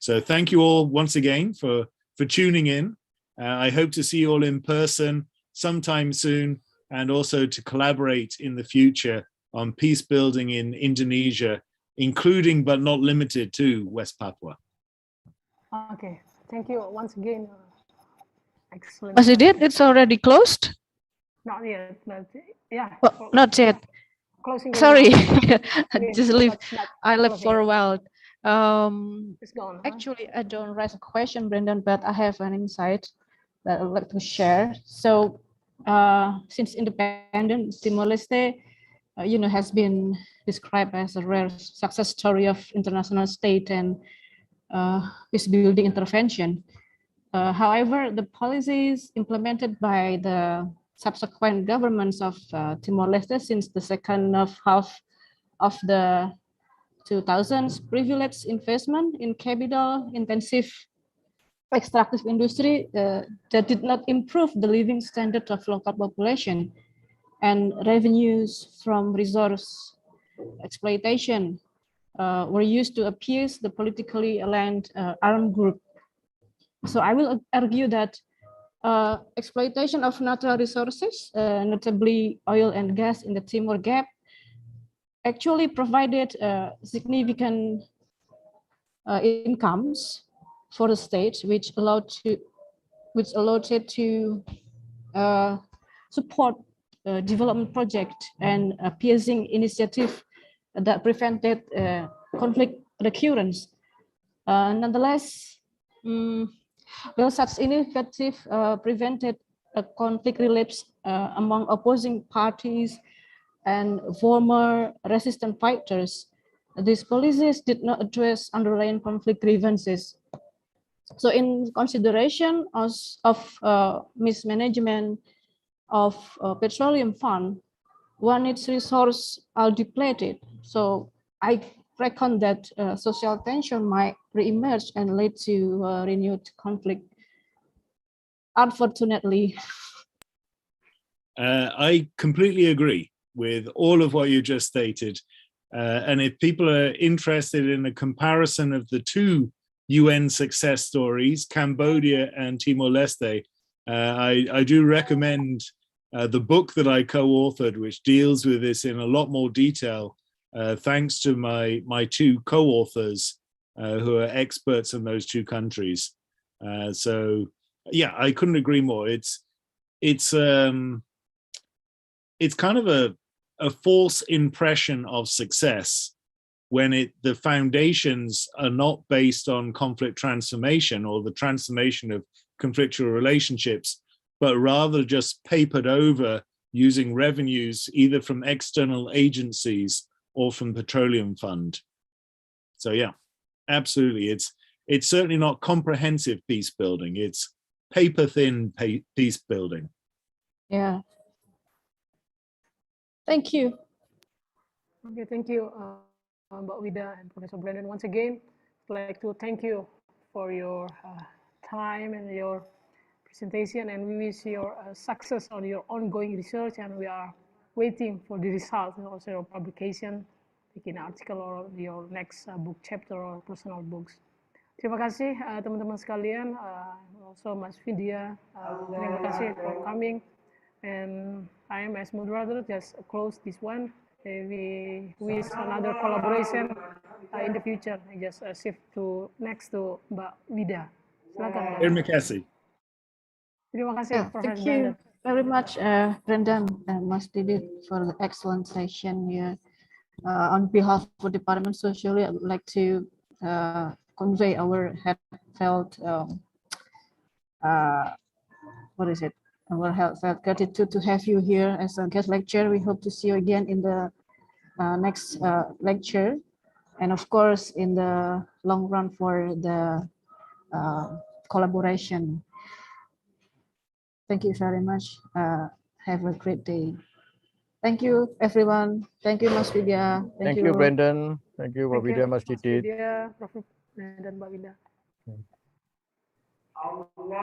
So thank you all once again for tuning in. I hope to see you all in person sometime soon, and also to collaborate in the future on peace building in Indonesia, including but not limited to West Papua. Okay, thank you once again. Excellent. Was it? It's already closed? Not yet, but yeah. Well, not yet. Closing. Sorry, Okay, just leave. not I left for a while. It's gone. Actually, I don't raise a question, Brendan, but I have an insight that I'd like to share. So, since independence, Timor-Leste, has been described as a rare success story of international state and peace building intervention. However, the policies implemented by the subsequent governments of Timor-Leste since the second half of the 2000s privileged investment in capital-intensive extractive industry that did not improve the living standard of local population, and revenues from resource exploitation were used to appease the politically aligned armed group. So I will argue that exploitation of natural resources, notably oil and gas in the Timor Gap, actually provided significant incomes for the state, which allowed it to support development project and appeasing initiative that prevented conflict recurrence. Nonetheless, well, such initiative prevented a conflict relapse among opposing parties and former resistant fighters. These policies did not address underlying conflict grievances. So in consideration of mismanagement of petroleum fund, when its resource are depleted, so I reckon that social tension might reemerge and lead to renewed conflict. Unfortunately. I completely agree with all of what you just stated. And if people are interested in a comparison of the two UN success stories, Cambodia and Timor-Leste, I do recommend the book that I co-authored, which deals with this in a lot more detail, thanks to my two co-authors who are experts in those two countries. So yeah, I couldn't agree more. It's kind of a false impression of success when the foundations are not based on conflict transformation or the transformation of conflictual relationships, but rather just papered over using revenues either from external agencies or from petroleum fund. So yeah, absolutely. It's certainly not comprehensive peace building. It's paper thin peace building. Yeah. Thank you. Okay, thank you, Mbak Wida and Professor Brandon. Once again, I'd like to thank you for your time and your presentation, and we wish your success on your ongoing research, and we are waiting for the results and also your publication, like an article or your next book chapter or personal books. Terima kasih teman-teman sekalian. also Mas Vidya. Terima kasih for coming. And I am as moderator just close this one. We wish another collaboration in the future. I just shift to next to Mbak Vida. Silakan Mbak. Terima kasih. Terima kasih, Yeah, Profesor thank Brandon. you very much, Brendan and Mas Didit, for the excellent session here. On behalf of Department of Sociology, I would like to convey our heartfelt our heartfelt gratitude to have you here as a guest lecturer. We hope to see you again in the next lecture, and of course in the long run for the collaboration. Thank you very much. Have a great day. Thank you, everyone. Thank you, Mas Vidya. Thank you, Brendan. Thank you, Thank you, Wabida, Mas Mas Didit. Vidya, Prof. dan Mbak Vida.